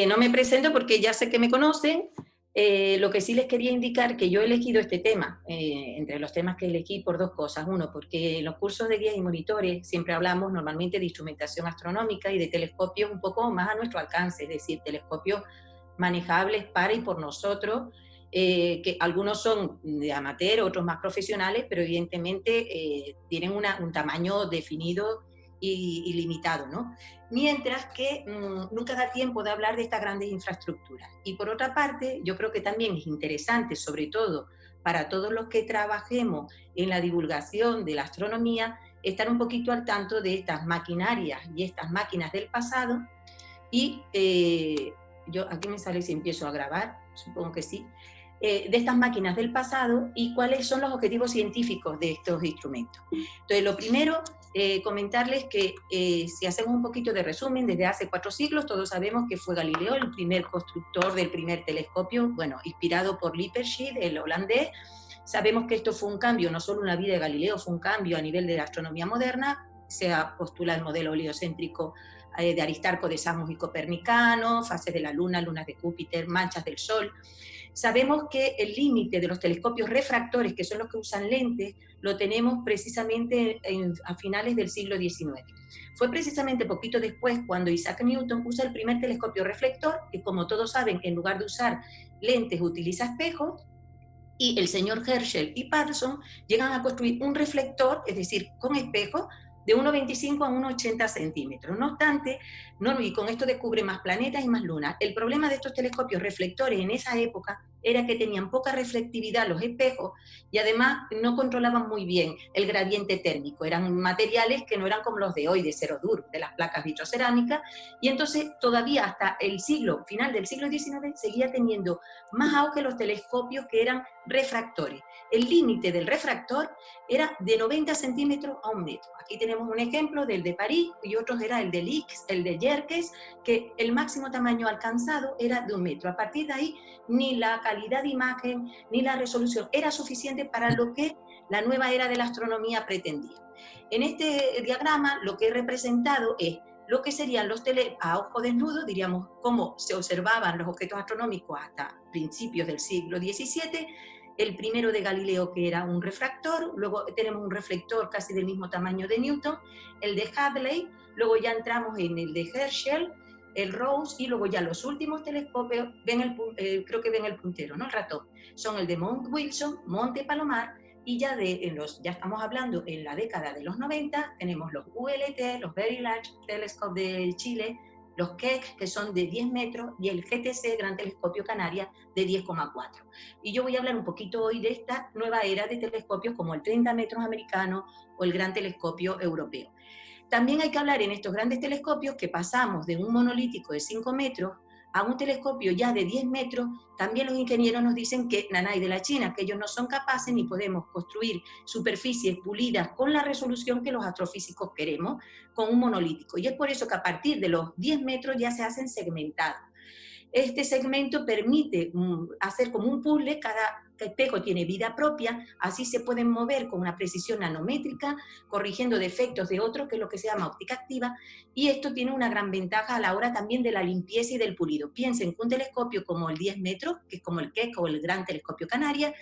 No me presento porque ya sé que me conocen. Lo que sí les quería indicar que yo he elegido este tema, entre los temas que elegí por dos cosas. Uno, porque en los cursos de guías y monitores siempre hablamos normalmente de instrumentación astronómica y de telescopios un poco más a nuestro alcance, es decir, telescopios manejables para y por nosotros, que algunos son de amateur, otros más profesionales, pero evidentemente tienen un tamaño definido y limitado, ¿no? Mientras que nunca da tiempo de hablar de estas grandes infraestructuras. Y por otra parte, yo creo que también es interesante, sobre todo para todos los que trabajemos en la divulgación de la astronomía, estar un poquito al tanto de estas maquinarias y estas máquinas del pasado. Y yo aquí me sale si empiezo a grabar, supongo que sí, de estas máquinas del pasado y cuáles son los objetivos científicos de estos instrumentos. Entonces, lo primero, comentarles que si hacemos un poquito de resumen, desde hace 4 siglos todos sabemos que fue Galileo el primer constructor del primer telescopio, bueno, inspirado por Lippershey, el holandés. Sabemos que esto fue un cambio, no solo en la vida de Galileo, fue un cambio a nivel de la astronomía moderna. Se postula el modelo heliocéntrico de Aristarco de Samos y Copernicano, fases de la Luna, lunas de Júpiter, manchas del Sol. Sabemos que el límite de los telescopios refractores, que son los que usan lentes, lo tenemos precisamente a finales del siglo XIX. Fue precisamente poquito después cuando Isaac Newton usa el primer telescopio reflector, que como todos saben, en lugar de usar lentes utiliza espejos, y el señor Herschel y Parsons llegan a construir un reflector, es decir, con espejo, de 1,25 a 1,80 centímetros. No obstante, y con esto descubre más planetas y más lunas. El problema de estos telescopios reflectores en esa época era que tenían poca reflectividad los espejos y además no controlaban muy bien el gradiente térmico. Eran materiales que no eran como los de hoy, de Cerodur, de las placas vitrocerámicas, y entonces todavía hasta el final del siglo XIX seguía teniendo más auge los telescopios que eran refractores. El límite del refractor era de 90 centímetros a 1 metro. Aquí tenemos un ejemplo del de París y otros era el de Lix, el de Yerkes, que el máximo tamaño alcanzado era de 1 metro. A partir de ahí, ni la calidad de imagen ni la resolución era suficiente para lo que la nueva era de la astronomía pretendía. En este diagrama lo que he representado es lo que serían los a ojo desnudo, diríamos, cómo se observaban los objetos astronómicos hasta principios del siglo XVII. El primero de Galileo, que era un refractor, luego tenemos un reflector casi del mismo tamaño de Newton, el de Hadley, luego ya entramos en el de Herschel, el Rose, y luego ya los últimos telescopios, creo que ven el puntero, ¿no? El ratón, son el de Mount Wilson, Monte Palomar, y ya ya estamos hablando en la década de los 90, tenemos los VLT, los Very Large Telescope de Chile, los Keck, que son de 10 metros, y el GTC, Gran Telescopio Canaria, de 10,4. Y yo voy a hablar un poquito hoy de esta nueva era de telescopios como el 30 metros americano o el Gran Telescopio Europeo. También hay que hablar en estos grandes telescopios que pasamos de un monolítico de 5 metros a un telescopio ya de 10 metros. También los ingenieros nos dicen que nanay de la China, que ellos no son capaces ni podemos construir superficies pulidas con la resolución que los astrofísicos queremos con un monolítico. Y es por eso que a partir de los 10 metros ya se hacen segmentados. Este segmento permite hacer como un puzzle, cada espejo tiene vida propia, así se pueden mover con una precisión nanométrica, corrigiendo defectos de otros, que es lo que se llama óptica activa, y esto tiene una gran ventaja a la hora también de la limpieza y del pulido. Piensen que un telescopio como el 10 metros, que es como el Keck o el Gran Telescopio Canaria,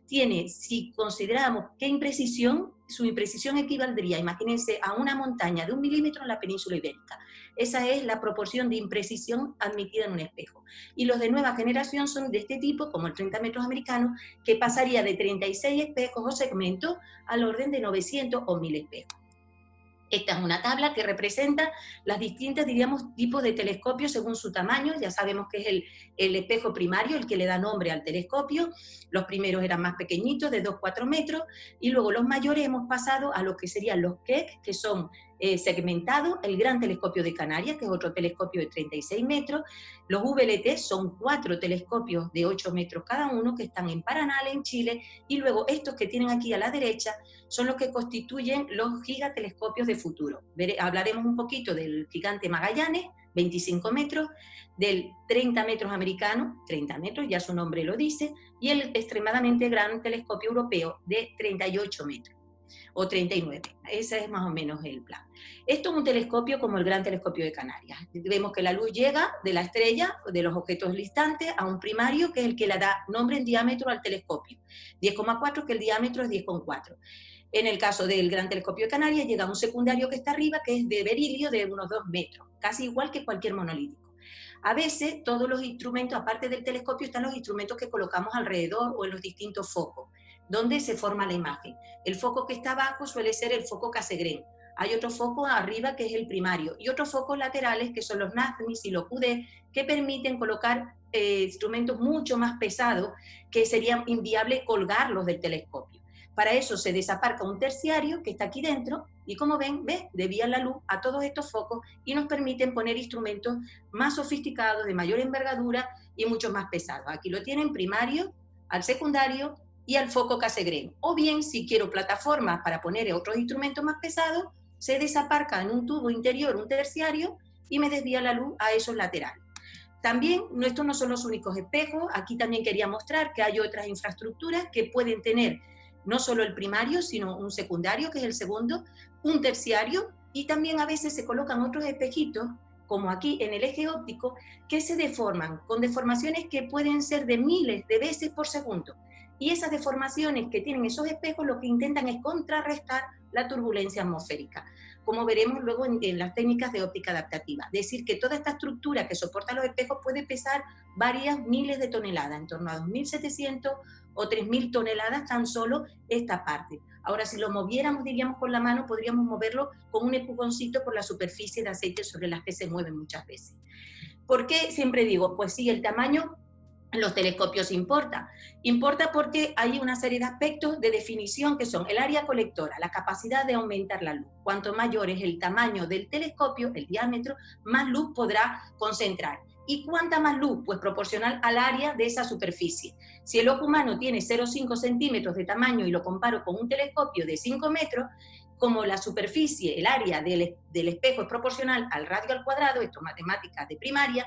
tiene, si consideramos qué imprecisión, su imprecisión equivaldría, imagínense, a una montaña de 1 milímetro en la península ibérica. Esa es la proporción de imprecisión admitida en un espejo. Y los de nueva generación son de este tipo, como el 30 metros americano, que pasaría de 36 espejos o segmentos al orden de 900 o 1000 espejos. Esta es una tabla que representa las distintas, diríamos, tipos de telescopios según su tamaño. Ya sabemos que es el espejo primario el que le da nombre al telescopio. Los primeros eran más pequeñitos, de 2-4 metros, y luego los mayores hemos pasado a lo que serían los Keck, que son segmentados, el Gran Telescopio de Canarias, que es otro telescopio de 36 metros, los VLT son 4 telescopios de 8 metros cada uno, que están en Paranal, en Chile, y luego estos que tienen aquí a la derecha son los que constituyen los gigatelescopios de futuro. Hablaremos un poquito del gigante Magallanes, 25 metros, del 30 metros americano, 30 metros, ya su nombre lo dice, y el extremadamente gran telescopio europeo de 38 metros. o 39. Ese es más o menos el plan. Esto es un telescopio como el Gran Telescopio de Canarias. Vemos que la luz llega de la estrella, de los objetos distantes, a un primario, que es el que le da nombre en diámetro al telescopio. 10,4, que el diámetro es 10,4. En el caso del Gran Telescopio de Canarias llega un secundario que está arriba, que es de berilio de unos 2 metros, casi igual que cualquier monolítico. A veces todos los instrumentos, aparte del telescopio, están los instrumentos que colocamos alrededor o en los distintos focos, donde se forma la imagen. El foco que está abajo suele ser el foco Cassegrain. Hay otro foco arriba que es el primario y otros focos laterales que son los NACMIS y los QD, que permiten colocar instrumentos mucho más pesados que sería inviable colgarlos del telescopio. Para eso se desaparca un terciario que está aquí dentro y, como ven, desvía la luz a todos estos focos y nos permiten poner instrumentos más sofisticados, de mayor envergadura y mucho más pesados. Aquí lo tienen primario, al secundario y al foco Cassegrain. O bien, si quiero plataformas para poner otros instrumentos más pesados, se desaparca en un tubo interior un terciario y me desvía la luz a esos laterales. También, estos no son los únicos espejos, aquí también quería mostrar que hay otras infraestructuras que pueden tener no solo el primario, sino un secundario, que es el segundo, un terciario, y también a veces se colocan otros espejitos, como aquí en el eje óptico, que se deforman, con deformaciones que pueden ser de miles de veces por segundo. Y esas deformaciones que tienen esos espejos lo que intentan es contrarrestar la turbulencia atmosférica, como veremos luego en las técnicas de óptica adaptativa. Es decir, que toda esta estructura que soporta los espejos puede pesar varias miles de toneladas, en torno a 2.700 o 3.000 toneladas tan solo esta parte. Ahora, si lo moviéramos, diríamos con la mano, podríamos moverlo con un empujoncito por la superficie de aceite sobre las que se mueven muchas veces. ¿Por qué siempre digo? Pues sí, el tamaño en los telescopios importa. Importa porque hay una serie de aspectos de definición que son el área colectora, la capacidad de aumentar la luz. Cuanto mayor es el tamaño del telescopio, el diámetro, más luz podrá concentrar. ¿Y cuánta más luz? Pues proporcional al área de esa superficie. Si el ojo humano tiene 0,5 centímetros de tamaño y lo comparo con un telescopio de 5 metros, como la superficie, el área del espejo es proporcional al radio al cuadrado, esto es matemáticas de primaria,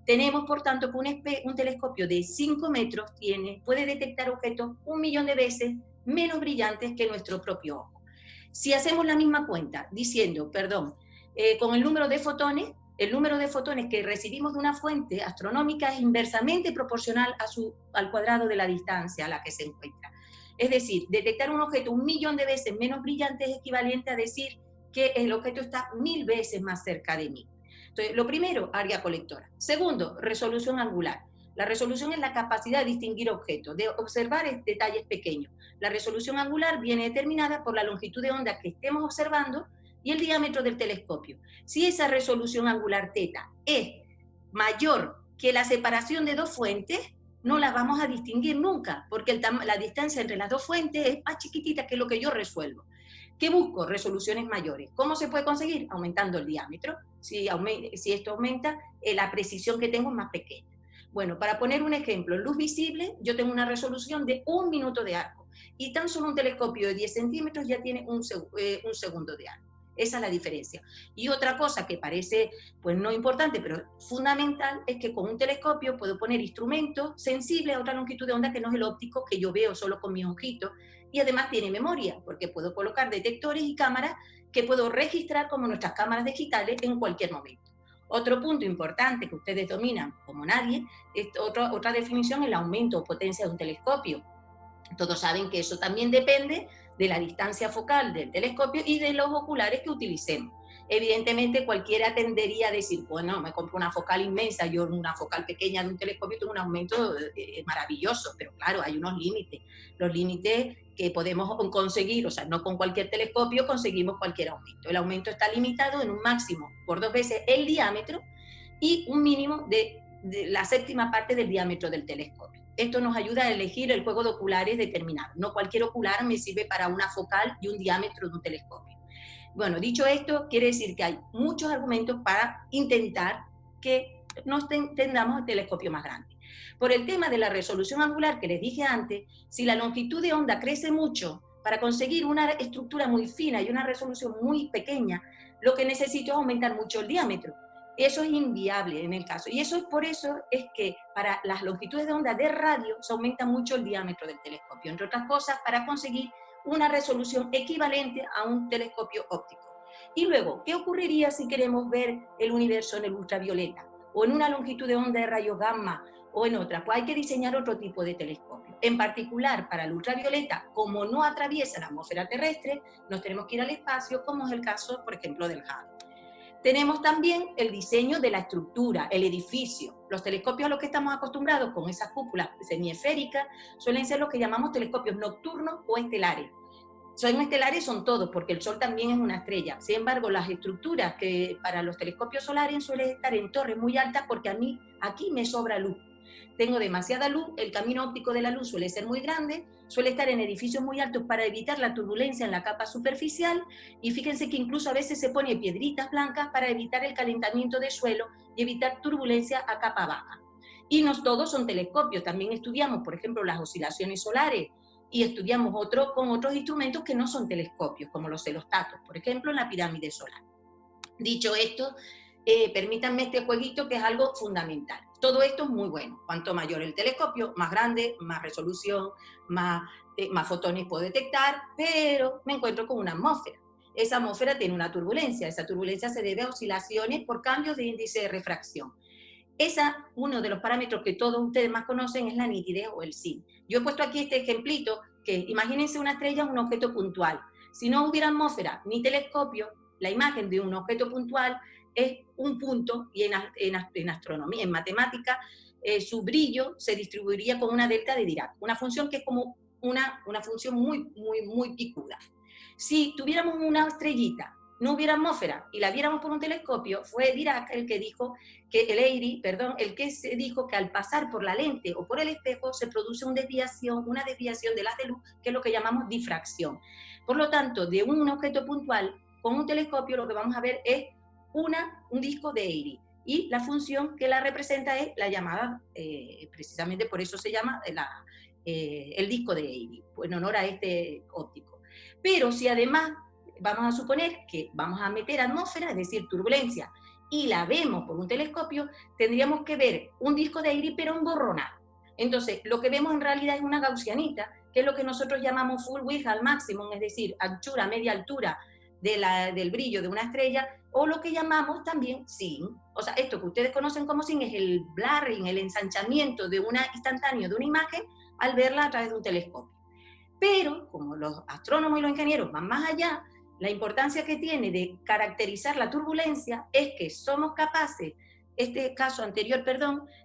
tenemos, por tanto, que un telescopio de 5 metros puede detectar objetos 1.000.000 de veces menos brillantes que nuestro propio ojo. Si hacemos la misma cuenta, diciendo, con el número de fotones que recibimos de una fuente astronómica es inversamente proporcional al cuadrado de la distancia a la que se encuentra. Es decir, detectar un objeto 1.000.000 de veces menos brillante es equivalente a decir que el objeto está 1.000 veces más cerca de mí. Entonces, lo primero, área colectora. Segundo, resolución angular. La resolución es la capacidad de distinguir objetos, de observar detalles pequeños. La resolución angular viene determinada por la longitud de onda que estemos observando y el diámetro del telescopio. Si esa resolución angular θ es mayor que la separación de dos fuentes, no las vamos a distinguir nunca, porque la distancia entre las dos fuentes es más chiquitita que lo que yo resuelvo. ¿Qué busco? Resoluciones mayores. ¿Cómo se puede conseguir? Aumentando el diámetro. Si esto aumenta, la precisión que tengo es más pequeña. Bueno, para poner un ejemplo, en luz visible yo tengo una resolución de 1 minuto de arco y tan solo un telescopio de 10 centímetros ya tiene un segundo de arco. Esa es la diferencia. Y otra cosa que parece pues no importante, pero fundamental, es que con un telescopio puedo poner instrumentos sensibles a otra longitud de onda que no es el óptico que yo veo solo con mis ojitos, y además tiene memoria, porque puedo colocar detectores y cámaras que puedo registrar como nuestras cámaras digitales en cualquier momento. Otro punto importante que ustedes dominan como nadie, otra definición es el aumento o potencia de un telescopio. Todos saben que eso también depende de la distancia focal del telescopio y de los oculares que utilicemos. Evidentemente cualquiera tendería a decir, bueno, me compro una focal inmensa, yo una focal pequeña de un telescopio tengo un aumento maravilloso, pero claro, hay unos límites. Los límites que podemos conseguir, o sea, no con cualquier telescopio conseguimos cualquier aumento. El aumento está limitado en un máximo por 2 veces el diámetro y un mínimo de la séptima parte del diámetro del telescopio. Esto nos ayuda a elegir el juego de oculares determinado. No cualquier ocular me sirve para una focal y un diámetro de un telescopio. Bueno, dicho esto, quiere decir que hay muchos argumentos para intentar que nos tengamos el telescopio más grande. Por el tema de la resolución angular que les dije antes, si la longitud de onda crece mucho, para conseguir una estructura muy fina y una resolución muy pequeña, lo que necesito es aumentar mucho el diámetro. Eso es inviable en el caso. Y por eso es que para las longitudes de onda de radio se aumenta mucho el diámetro del telescopio, entre otras cosas, para conseguir una resolución equivalente a un telescopio óptico. Y luego, ¿qué ocurriría si queremos ver el universo en el ultravioleta? O en una longitud de onda de rayos gamma, o en otra. Pues hay que diseñar otro tipo de telescopio. En particular, para el ultravioleta, como no atraviesa la atmósfera terrestre, nos tenemos que ir al espacio, como es el caso, por ejemplo, del Hubble. Tenemos también el diseño de la estructura, el edificio. Los telescopios a los que estamos acostumbrados, con esas cúpulas semiesféricas, suelen ser los que llamamos telescopios nocturnos o estelares. Son estelares, son todos, porque el Sol también es una estrella. Sin embargo, las estructuras que para los telescopios solares suelen estar en torres muy altas, porque a mí aquí me sobra luz. Tengo demasiada luz, el camino óptico de la luz suele ser muy grande, suele estar en edificios muy altos para evitar la turbulencia en la capa superficial, y fíjense que incluso a veces se pone piedritas blancas para evitar el calentamiento del suelo y evitar turbulencia a capa baja. Y no todos son telescopios, también estudiamos, por ejemplo, las oscilaciones solares, y estudiamos con otros instrumentos que no son telescopios, como los celostatos, por ejemplo, en la pirámide solar. Dicho esto, permítanme este jueguito que es algo fundamental. Todo esto es muy bueno. Cuanto mayor el telescopio, más grande, más resolución, más fotones puedo detectar, pero me encuentro con una atmósfera. Esa atmósfera tiene una turbulencia. Esa turbulencia se debe a oscilaciones por cambios de índice de refracción. Uno de los parámetros que todos ustedes más conocen es la nitidez o el SIN. Yo he puesto aquí este ejemplito, que imagínense una estrella, un objeto puntual. Si no hubiera atmósfera ni telescopio, la imagen de un objeto puntual es un punto, y en astronomía, en matemática, su brillo se distribuiría con una delta de Dirac, una función que es como una función muy picuda. Si tuviéramos una estrellita, no hubiera atmósfera y la viéramos por un telescopio, fue Dirac el que dijo que se dijo que al pasar por la lente o por el espejo se produce una desviación del haz de luz, que es lo que llamamos difracción. Por lo tanto, de un objeto puntual con un telescopio lo que vamos a ver es un disco de Airy, y la función que la representa es la llamada, precisamente por eso se llama el disco de Airy, en honor a este óptico. Pero si además vamos a suponer que vamos a meter atmósfera, es decir, turbulencia, y la vemos por un telescopio, tendríamos que ver un disco de Airy pero emborronado. Entonces, lo que vemos en realidad es una gaussianita, que es lo que nosotros llamamos full width al máximo, es decir, anchura, media altura del brillo de una estrella, o lo que llamamos también SIN. O sea, esto que ustedes conocen como SIN es el blurring, el ensanchamiento de una instantáneo de una imagen al verla a través de un telescopio. Pero, como los astrónomos y los ingenieros van más allá, la importancia que tiene de caracterizar la turbulencia es que somos capaces, este caso anterior,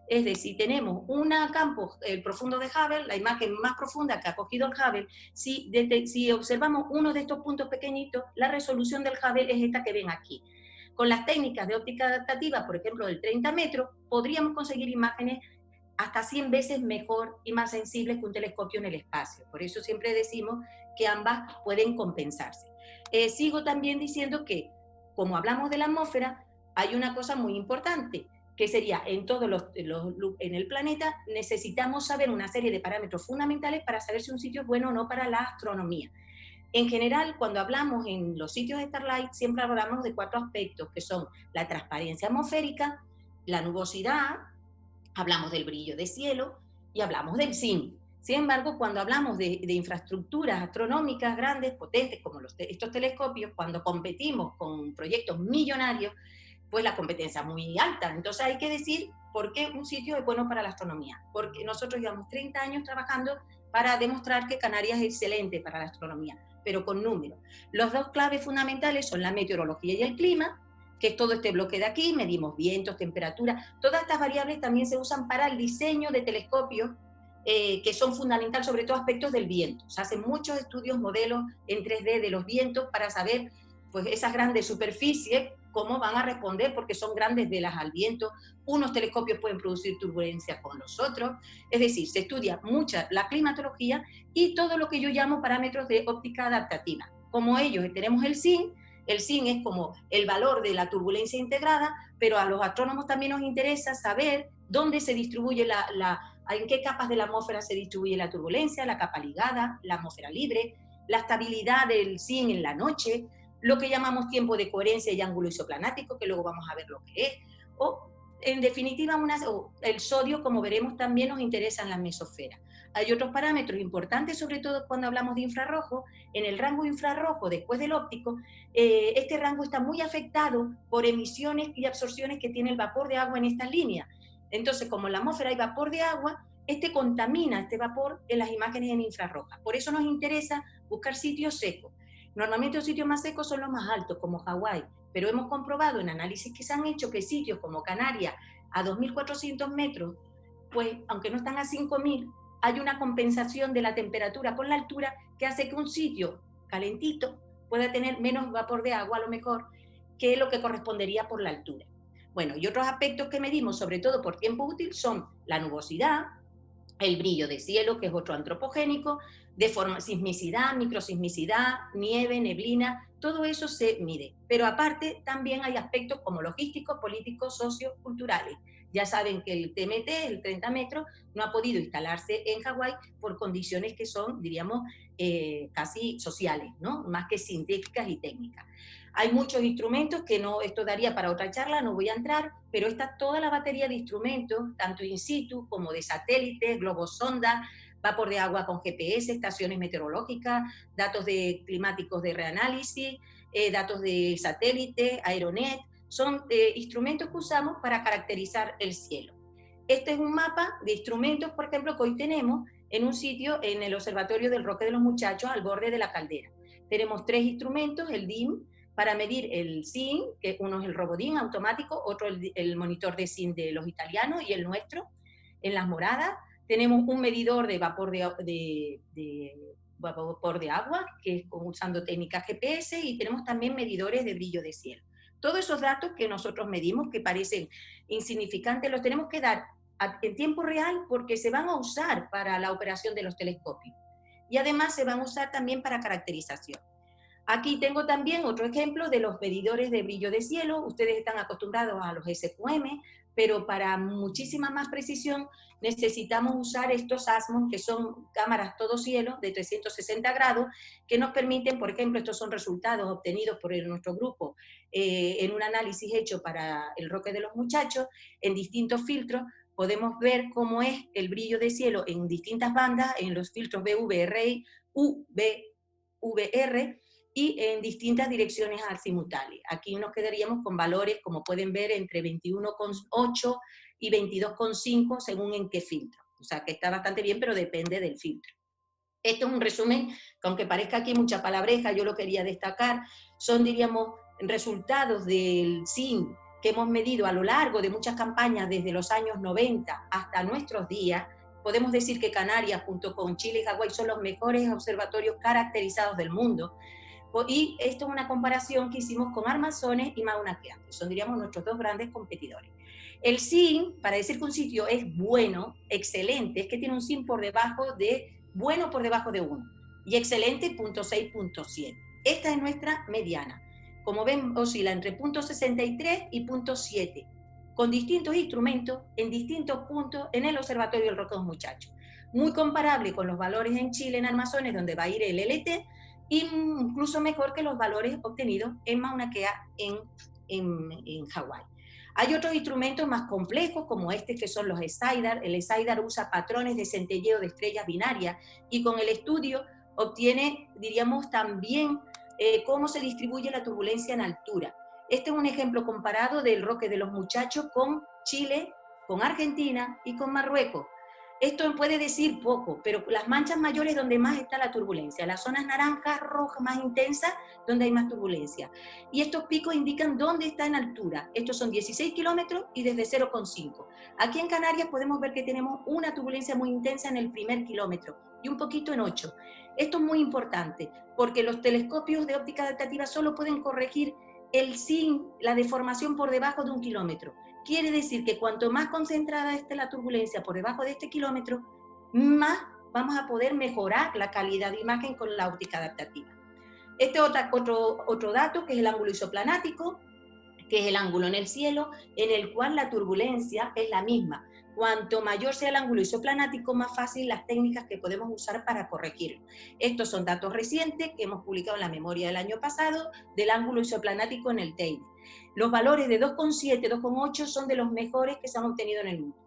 es de si tenemos un campo profundo de Hubble, la imagen más profunda que ha cogido el Hubble, si observamos uno de estos puntos pequeñitos, la resolución del Hubble es esta que ven aquí. Con las técnicas de óptica adaptativa, por ejemplo, del 30 metros, podríamos conseguir imágenes hasta 100 veces mejor y más sensibles que un telescopio en el espacio. Por eso siempre decimos que ambas pueden compensarse. Sigo también diciendo que, como hablamos de la atmósfera, hay una cosa muy importante, que sería, en el planeta necesitamos saber una serie de parámetros fundamentales para saber si un sitio es bueno o no para la astronomía. En general, cuando hablamos en los sitios de Starlight, siempre hablamos de 4 aspectos, que son la transparencia atmosférica, la nubosidad, hablamos del brillo de cielo y hablamos del SIN. Sin embargo, cuando hablamos de infraestructuras astronómicas grandes, potentes, como estos telescopios, cuando competimos con proyectos millonarios, pues la competencia es muy alta. Entonces hay que decir por qué un sitio es bueno para la astronomía. Porque nosotros llevamos 30 años trabajando para demostrar que Canarias es excelente para la astronomía, pero con números. Los dos claves fundamentales son la meteorología y el clima, que es todo este bloque de aquí, medimos vientos, temperatura. Todas estas variables también se usan para el diseño de telescopios, que son fundamentales, sobre todo aspectos del viento. Se hacen muchos estudios, modelos en 3D de los vientos para saber, pues, esas grandes superficies, cómo van a responder, porque son grandes velas al viento. Unos telescopios pueden producir turbulencia con los otros. Es decir, se estudia mucha la climatología y todo lo que yo llamo parámetros de óptica adaptativa. Como ellos tenemos el SIN es como el valor de la turbulencia integrada, pero a los astrónomos también nos interesa saber dónde se distribuye en qué capas de la atmósfera se distribuye la turbulencia, la capa ligada, la atmósfera libre, la estabilidad del SIN en la noche, lo que llamamos tiempo de coherencia y ángulo isoplanático, que luego vamos a ver lo que es, o en definitiva el sodio, como veremos, también nos interesa en la mesosfera. hay otros parámetros importantes, sobre todo cuando hablamos de infrarrojo. En el rango infrarrojo, después del óptico, este rango está muy afectado por emisiones y absorciones que tiene el vapor de agua en estas líneas. Entonces, como en la atmósfera hay vapor de agua, contamina este vapor en las imágenes en infrarroja. Por eso nos interesa buscar sitios secos. Normalmente los sitios más secos son los más altos, como Hawái, pero hemos comprobado en análisis que se han hecho que sitios como Canarias, a 2.400 metros, pues aunque no están a 5.000, hay una compensación de la temperatura con la altura que hace que un sitio calentito pueda tener menos vapor de agua a lo mejor que lo que correspondería por la altura. Bueno, y otros aspectos que medimos, sobre todo por tiempo útil, son la nubosidad, el brillo de cielo, que es otro antropogénico, sismicidad, microsismicidad, nieve, neblina, todo eso se mide. Pero aparte también hay aspectos como logísticos, políticos, socioculturales. Ya saben que el TMT, el 30 metros, no ha podido instalarse en Hawái por condiciones que son, diríamos, casi sociales, ¿no? Más que científicas y técnicas. Hay muchos instrumentos que no, esto daría para otra charla, no voy a entrar, pero está toda la batería de instrumentos, tanto in situ como de satélites, globos sonda, vapor de agua con GPS, estaciones meteorológicas, datos climáticos de reanálisis, datos de satélite, Aeronet, son instrumentos que usamos para caracterizar el cielo. Este es un mapa de instrumentos, por ejemplo, que hoy tenemos en un sitio en el Observatorio del Roque de los Muchachos, al borde de la caldera. Tenemos 3 instrumentos, el DIM, para medir el SIN, que uno es el RoboDIM automático, otro el monitor de SIN de los italianos y el nuestro. En las moradas tenemos un medidor de vapor vapor de agua, que es usando técnicas GPS, y tenemos también medidores de brillo de cielo. Todos esos datos que nosotros medimos, que parecen insignificantes, los tenemos que dar en tiempo real porque se van a usar para la operación de los telescopios. Y además se van a usar también para caracterización. Aquí tengo también otro ejemplo de los medidores de brillo de cielo. Ustedes están acostumbrados a los SQM, pero para muchísima más precisión necesitamos usar estos ASMON, que son cámaras todo cielo de 360 grados, que nos permiten, por ejemplo, estos son resultados obtenidos por nuestro grupo en un análisis hecho para el Roque de los Muchachos, en distintos filtros. Podemos ver cómo es el brillo de cielo en distintas bandas, en los filtros BVR, UVR, y en distintas direcciones azimutales. Aquí nos quedaríamos con valores, como pueden ver, entre 21,8 y 22,5 según en qué filtro. O sea, que está bastante bien, pero depende del filtro. Esto es un resumen, que aunque parezca aquí mucha palabreja, yo lo quería destacar, son, diríamos, resultados del SIN que hemos medido a lo largo de muchas campañas desde los años 90 hasta nuestros días. Podemos decir que Canarias, junto con Chile y Hawái, son los mejores observatorios caracterizados del mundo. Y esto es una comparación que hicimos con Armazones y Mauna Kea, que son, diríamos, nuestros 2 grandes competidores. El SIN, para decir que un sitio es bueno, excelente, es que tiene un SIN por debajo de, bueno por debajo de 1, y excelente 0.6, 0.7. Esta es nuestra mediana. Como ven, oscila entre 0.63 y 0.7, con distintos instrumentos, en distintos puntos, en el Observatorio del Roque de los Muchachos. Muy comparable con los valores en Chile, en Armazones, donde va a ir el LT, incluso mejor que los valores obtenidos en Mauna Kea en Hawái. Hay otros instrumentos más complejos como que son los SIDAR. El SIDAR usa patrones de centelleo de estrellas binarias y con el estudio obtiene, diríamos, también cómo se distribuye la turbulencia en altura. Este es un ejemplo comparado del Roque de los Muchachos con Chile, con Argentina y con Marruecos. Esto puede decir poco, pero las manchas mayores donde más está la turbulencia, las zonas naranjas, rojas, más intensas, donde hay más turbulencia. Y estos picos indican dónde está en altura. Estos son 16 kilómetros y desde 0,5. Aquí en Canarias podemos ver que tenemos una turbulencia muy intensa en el primer kilómetro y un poquito en 8. Esto es muy importante, porque los telescopios de óptica adaptativa solo pueden corregir el SIN, la deformación por debajo de 1 kilómetro. Quiere decir que cuanto más concentrada esté la turbulencia por debajo de este kilómetro, más vamos a poder mejorar la calidad de imagen con la óptica adaptativa. Este otro dato, que es el ángulo isoplanático, que es el ángulo en el cielo, en el cual la turbulencia es la misma. Cuanto mayor sea el ángulo isoplanático, más fácil las técnicas que podemos usar para corregirlo. Estos son datos recientes que hemos publicado en la memoria del año pasado del ángulo isoplanático en el Teide. Los valores de 2,7, 2,8 son de los mejores que se han obtenido en el mundo.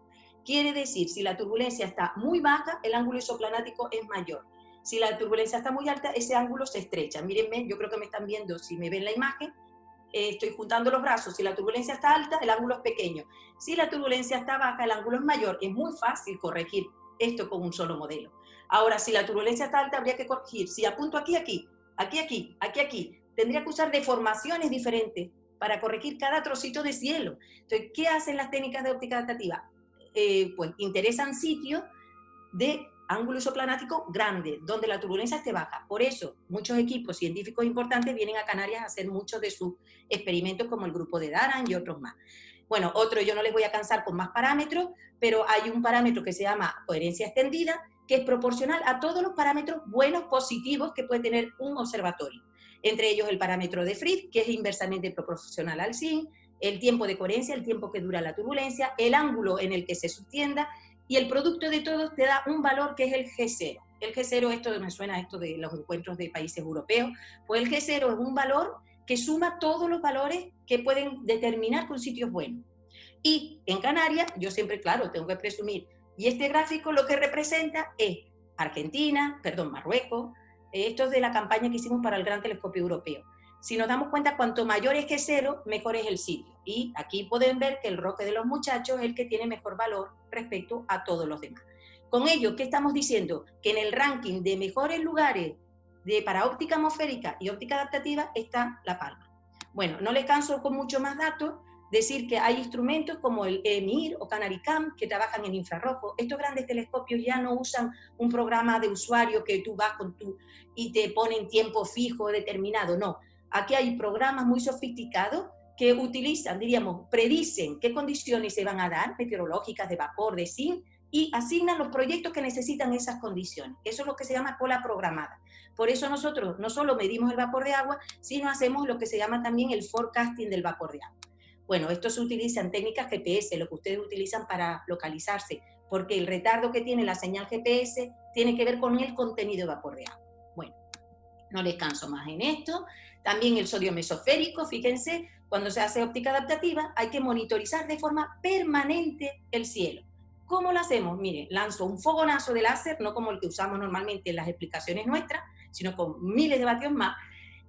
Quiere decir, si la turbulencia está muy baja, el ángulo isoplanático es mayor. Si la turbulencia está muy alta, ese ángulo se estrecha. Mírenme, yo creo que me están viendo, si me ven la imagen, estoy juntando los brazos. Si la turbulencia está alta, el ángulo es pequeño. Si la turbulencia está baja, el ángulo es mayor. Es muy fácil corregir esto con un solo modelo. Ahora, si la turbulencia está alta, habría que corregir. Si apunto aquí, aquí, aquí, aquí, aquí, aquí, tendría que usar deformaciones diferentes para corregir cada trocito de cielo. Entonces, ¿qué hacen las técnicas de óptica adaptativa? Pues interesan sitios de ángulo isoplanático grande, donde la turbulencia esté baja. Por eso, muchos equipos científicos importantes vienen a Canarias a hacer muchos de sus experimentos, como el grupo de Daran y otros más. Bueno, otro, yo no les voy a cansar con más parámetros, pero hay un parámetro que se llama coherencia extendida, que es proporcional a todos los parámetros buenos, positivos que puede tener un observatorio. Entre ellos el parámetro de Fritz, que es inversamente proporcional al sin, el tiempo de coherencia, el tiempo que dura la turbulencia, el ángulo en el que se sostienda, y el producto de todos te da un valor que es el G0. El G0, esto me suena a esto de los encuentros de países europeos, pues el G0 es un valor que suma todos los valores que pueden determinar que un sitio es bueno. Y en Canarias, yo siempre, claro, tengo que presumir, y este gráfico lo que representa es Marruecos, esto es de la campaña que hicimos para el Gran Telescopio Europeo. Si nos damos cuenta, cuanto mayor es G0, mejor es el sitio. Y aquí pueden ver que el Roque de los Muchachos es el que tiene mejor valor respecto a todos los demás. Con ello, ¿qué estamos diciendo? Que en el ranking de mejores lugares para óptica atmosférica y óptica adaptativa está La Palma. Bueno, no les canso con mucho más datos, decir que hay instrumentos como el EMIR o CanariCam que trabajan en infrarrojo. Estos grandes telescopios ya no usan un programa de usuario que tú vas con y te ponen tiempo fijo determinado, no. Aquí hay programas muy sofisticados que utilizan, diríamos, predicen qué condiciones se van a dar, meteorológicas, de vapor, de zinc, y asignan los proyectos que necesitan esas condiciones. Eso es lo que se llama cola programada. Por eso nosotros no solo medimos el vapor de agua, sino hacemos lo que se llama también el forecasting del vapor de agua. Bueno, esto se utiliza en técnicas GPS, lo que ustedes utilizan para localizarse, porque el retardo que tiene la señal GPS tiene que ver con el contenido de vapor de agua. Bueno, no les canso más en esto. También el sodio mesosférico, fíjense, cuando se hace óptica adaptativa hay que monitorizar de forma permanente el cielo. ¿Cómo lo hacemos? Miren, lanzo un fogonazo de láser, no como el que usamos normalmente en las explicaciones nuestras, sino con miles de vatios más,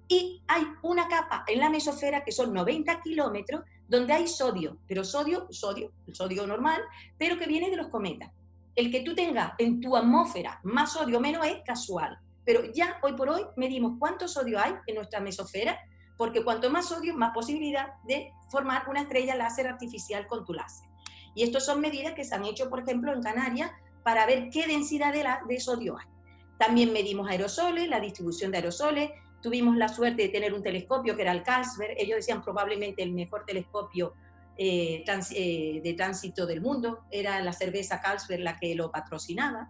y hay una capa en la mesosfera que son 90 kilómetros donde hay sodio, pero el sodio normal, pero que viene de los cometas. El que tú tengas en tu atmósfera más sodio o menos es casual, pero ya hoy por hoy medimos cuánto sodio hay en nuestra mesosfera, porque cuanto más sodio, más posibilidad de formar una estrella láser artificial con tu láser. Y estas son medidas que se han hecho, por ejemplo, en Canarias para ver qué densidad de sodio hay. También medimos aerosoles, la distribución de aerosoles. Tuvimos la suerte de tener un telescopio que era el Carlsberg, ellos decían probablemente el mejor telescopio de tránsito del mundo, era la cerveza Carlsberg la que lo patrocinaba.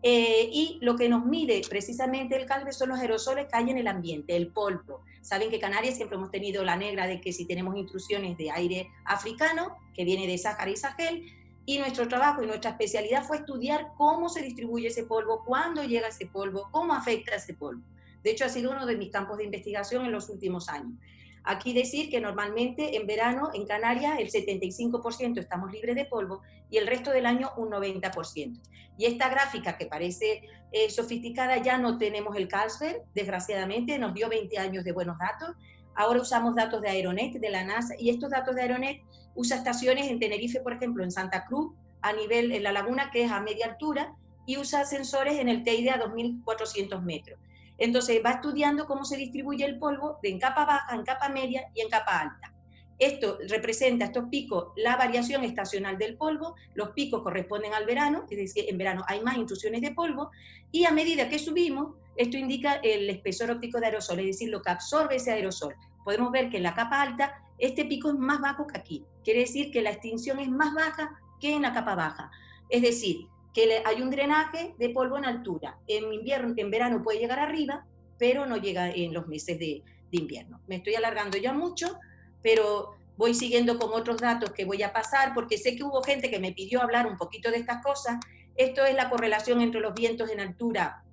Y lo que nos mide precisamente el Carlsberg son los aerosoles que hay en el ambiente, el polvo. Saben que Canarias siempre hemos tenido la negra de que si tenemos intrusiones de aire africano, que viene de Sáhara y Sahel, y nuestro trabajo y nuestra especialidad fue estudiar cómo se distribuye ese polvo, cuándo llega ese polvo, cómo afecta ese polvo. De hecho, ha sido uno de mis campos de investigación en los últimos años. Aquí decir que normalmente en verano en Canarias el 75% estamos libres de polvo y el resto del año un 90%. Y esta gráfica que parece sofisticada, ya no tenemos el Carlsberg, desgraciadamente, nos dio 20 años de buenos datos. Ahora usamos datos de Aeronet, de la NASA, y estos datos de Aeronet usa estaciones en Tenerife, por ejemplo, en Santa Cruz, a nivel, en la laguna, que es a media altura, y usa sensores en el Teide a 2.400 metros. Entonces va estudiando cómo se distribuye el polvo en capa baja, en capa media y en capa alta. Esto representa, estos picos, la variación estacional del polvo. Los picos corresponden al verano, es decir, en verano hay más intrusiones de polvo, y a medida que subimos, esto indica el espesor óptico de aerosol, es decir, lo que absorbe ese aerosol. Podemos ver que en la capa alta este pico es más bajo que aquí, quiere decir que la extinción es más baja que en la capa baja. Es decir, que hay un drenaje de polvo en altura. En verano puede llegar arriba, pero no llega en los meses de invierno. Me estoy alargando ya mucho, pero voy siguiendo con otros datos que voy a pasar, porque sé que hubo gente que me pidió hablar un poquito de estas cosas. Esto es la correlación entre los vientos en altura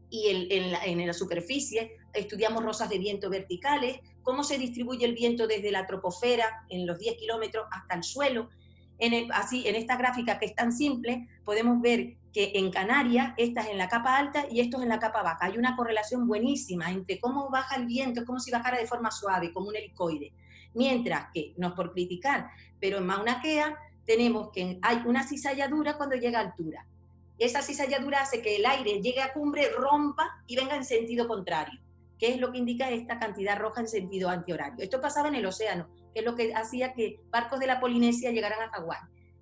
y en la superficie. Estudiamos rosas de viento verticales, cómo se distribuye el viento desde la troposfera, en los 10 kilómetros, hasta el suelo. Así, en esta gráfica que es tan simple, podemos ver que en Canarias, esta es en la capa alta y esto es en la capa baja. Hay una correlación buenísima entre cómo baja el viento, es como si bajara de forma suave, como un helicoide. Mientras que, no es por criticar, pero en Mauna Kea tenemos que hay una cizalladura cuando llega a altura. Esa cizalladura hace que el aire llegue a cumbre, rompa y venga en sentido contrario, que es lo que indica esta cantidad roja en sentido antihorario. Esto pasaba en el océano, que es lo que hacía que barcos de la Polinesia llegaran a Hawái,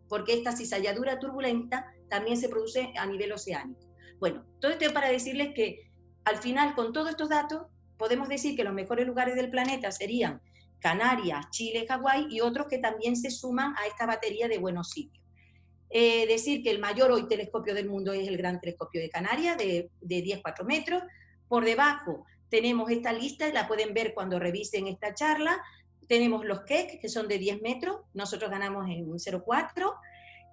porque esta cizalladura turbulenta también se produce a nivel oceánico. Bueno, todo esto es para decirles que al final, con todos estos datos, podemos decir que los mejores lugares del planeta serían Canarias, Chile, Hawái y otros que también se suman a esta batería de buenos sitios. Decir que el mayor hoy telescopio del mundo es el Gran Telescopio de Canarias, de 10,4 metros. Por debajo tenemos esta lista, la pueden ver cuando revisen esta charla. Tenemos los Keck, que son de 10 metros, nosotros ganamos en un 0,4.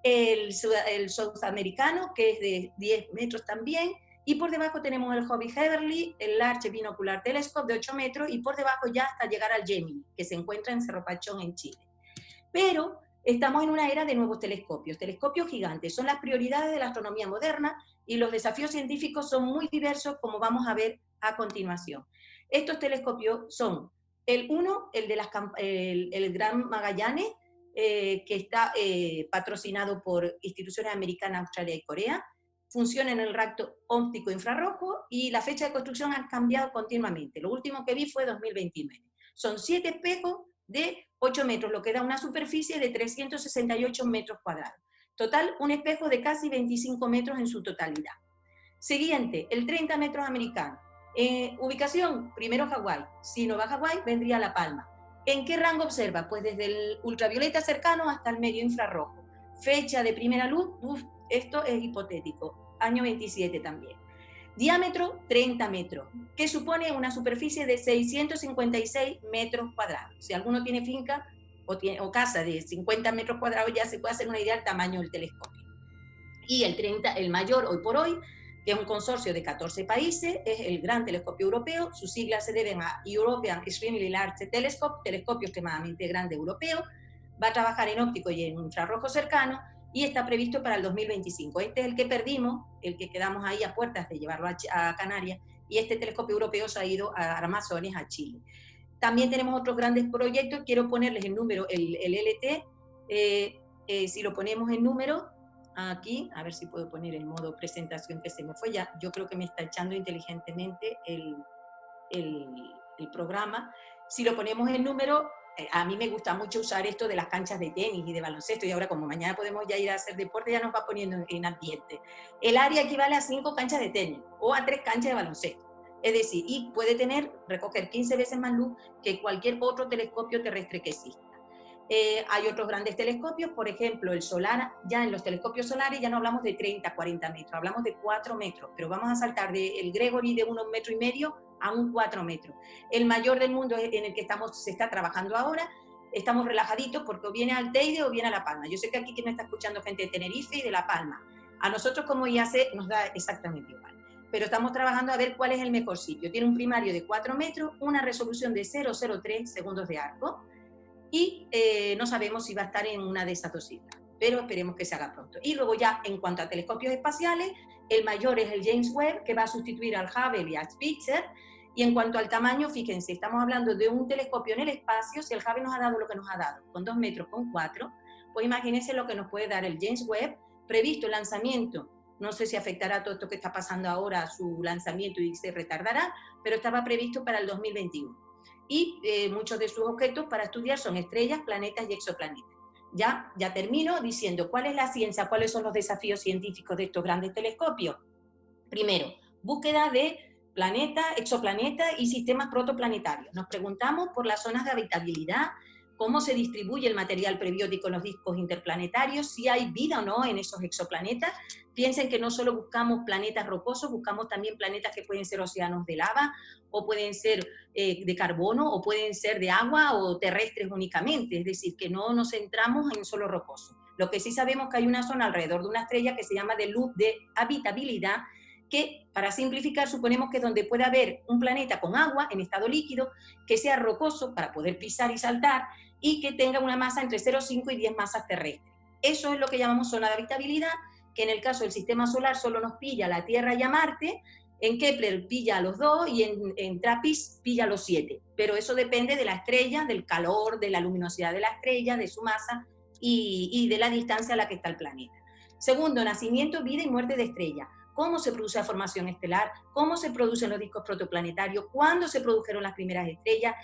El sudamericano, que es de 10 metros también. Y por debajo tenemos el Hobby Heberly, el Large Binocular Telescope de 8 metros, y por debajo ya hasta llegar al Gemini, que se encuentra en Cerro Pachón, en Chile. Pero estamos en una era de nuevos telescopios gigantes, son las prioridades de la astronomía moderna y los desafíos científicos son muy diversos, como vamos a ver a continuación. Estos telescopios son el Gran Magallanes, que está patrocinado por instituciones americanas, Australia y Corea, funciona en el rayo óptico infrarrojo y la fecha de construcción ha cambiado continuamente. Lo último que vi fue 2029. Son 7 espejos de 8 metros, lo que da una superficie de 368 metros cuadrados. Total, un espejo de casi 25 metros en su totalidad. Siguiente, el 30 metros americano. Ubicación, primero Hawái. Si no va a Hawái, vendría La Palma. ¿En qué rango observa? Pues desde el ultravioleta cercano hasta el medio infrarrojo. Fecha de primera luz, esto es hipotético, año 27 también. Diámetro, 30 metros, que supone una superficie de 656 metros cuadrados. Si alguno tiene finca o casa de 50 metros cuadrados, ya se puede hacer una idea del tamaño del telescopio. Y el mayor hoy por hoy, que es un consorcio de 14 países, es el Gran Telescopio Europeo. Sus siglas se deben a European Extremely Large Telescope, telescopio extremadamente grande europeo. Va a trabajar en óptico y en infrarrojo cercano, y está previsto para el 2025. Este es el que perdimos, el que quedamos ahí a puertas de llevarlo a Canarias, y este telescopio europeo se ha ido a Armazones, a Chile. También tenemos otros grandes proyectos, quiero ponerles el número, el LT, si lo ponemos en número, aquí, a ver si puedo poner el modo presentación que se me fue ya, yo creo que me está echando inteligentemente el programa. Si lo ponemos en número, a mí me gusta mucho usar esto de las canchas de tenis y de baloncesto, y ahora como mañana podemos ya ir a hacer deporte, ya nos va poniendo en ambiente. El área equivale a 5 canchas de tenis o a 3 canchas de baloncesto. Es decir, y puede recoger 15 veces más luz que cualquier otro telescopio terrestre que exista. Hay otros grandes telescopios, por ejemplo, el solar. Ya en los telescopios solares ya no hablamos de 30, 40 metros, hablamos de 4 metros, pero vamos a saltar del Gregory de 1,5 metros a un 4 metros. El mayor del mundo en el que se está trabajando ahora, estamos relajaditos porque o viene al Teide o viene a La Palma. Yo sé que aquí me está escuchando gente de Tenerife y de La Palma. A nosotros como IAC nos da exactamente igual, pero estamos trabajando a ver cuál es el mejor sitio. Tiene un primario de 4 metros, una resolución de 0,03 segundos de arco, y no sabemos si va a estar en una de esas 2 cifras, pero esperemos que se haga pronto. Y luego ya, en cuanto a telescopios espaciales, el mayor es el James Webb, que va a sustituir al Hubble y al Spitzer, y en cuanto al tamaño, fíjense, estamos hablando de un telescopio en el espacio. Si el Hubble nos ha dado lo que nos ha dado, con 2 metros, con 4, pues imagínense lo que nos puede dar el James Webb, previsto el lanzamiento. No sé si afectará todo esto que está pasando ahora a su lanzamiento y se retardará, pero estaba previsto para el 2021. Y muchos de sus objetos para estudiar son estrellas, planetas y exoplanetas. Ya termino diciendo cuál es la ciencia, cuáles son los desafíos científicos de estos grandes telescopios. Primero, búsqueda de planetas, exoplanetas y sistemas protoplanetarios. Nos preguntamos por las zonas de habitabilidad, cómo se distribuye el material prebiótico en los discos interplanetarios, si hay vida o no en esos exoplanetas. Piensen que no solo buscamos planetas rocosos, buscamos también planetas que pueden ser océanos de lava, o pueden ser de carbono, o pueden ser de agua o terrestres únicamente, es decir, que no nos centramos en solo rocoso. Lo que sí sabemos es que hay una zona alrededor de una estrella que se llama de luz de habitabilidad, que, para simplificar, suponemos que es donde puede haber un planeta con agua en estado líquido, que sea rocoso para poder pisar y saltar, y que tenga una masa entre 0,5 y 10 masas terrestres. Eso es lo que llamamos zona de habitabilidad, que en el caso del sistema solar solo nos pilla la Tierra y a Marte, en Kepler pilla a los 2 y en TRAPPIST pilla a los 7. Pero eso depende de la estrella, del calor, de la luminosidad de la estrella, de su masa y de la distancia a la que está el planeta. Segundo, nacimiento, vida y muerte de estrella. Cómo se produce la formación estelar, cómo se producen los discos protoplanetarios, cuándo se produjeron las primeras estrellas,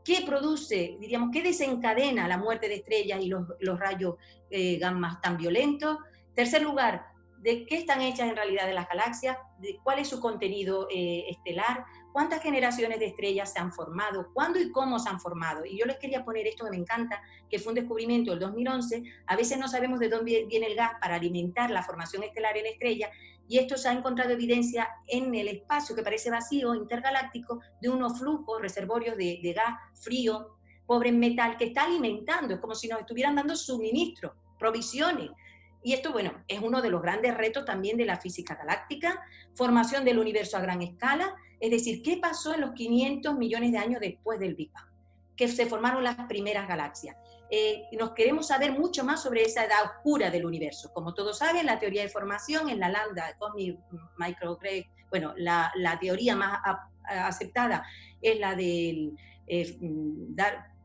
qué produce, diríamos, qué desencadena la muerte de estrellas y los rayos gamma tan violentos. Tercer lugar, de qué están hechas en realidad de las galaxias, de cuál es su contenido estelar, cuántas generaciones de estrellas se han formado, cuándo y cómo se han formado. Y yo les quería poner esto que me encanta, que fue un descubrimiento del 2011. A veces no sabemos de dónde viene el gas para alimentar la formación estelar en estrellas, y esto se ha encontrado evidencia en el espacio que parece vacío, intergaláctico, de unos flujos, reservorios de gas frío, pobre en metal, que está alimentando, es como si nos estuvieran dando suministro, provisiones. Y esto, bueno, es uno de los grandes retos también de la física galáctica, formación del universo a gran escala, es decir, ¿qué pasó en los 500 millones de años después del Big Bang? Que se formaron las primeras galaxias. Nos queremos saber mucho más sobre esa edad oscura del universo. Como todos saben, la teoría de formación en la lambda Cosmic Microwave, bueno, la teoría más aceptada es la del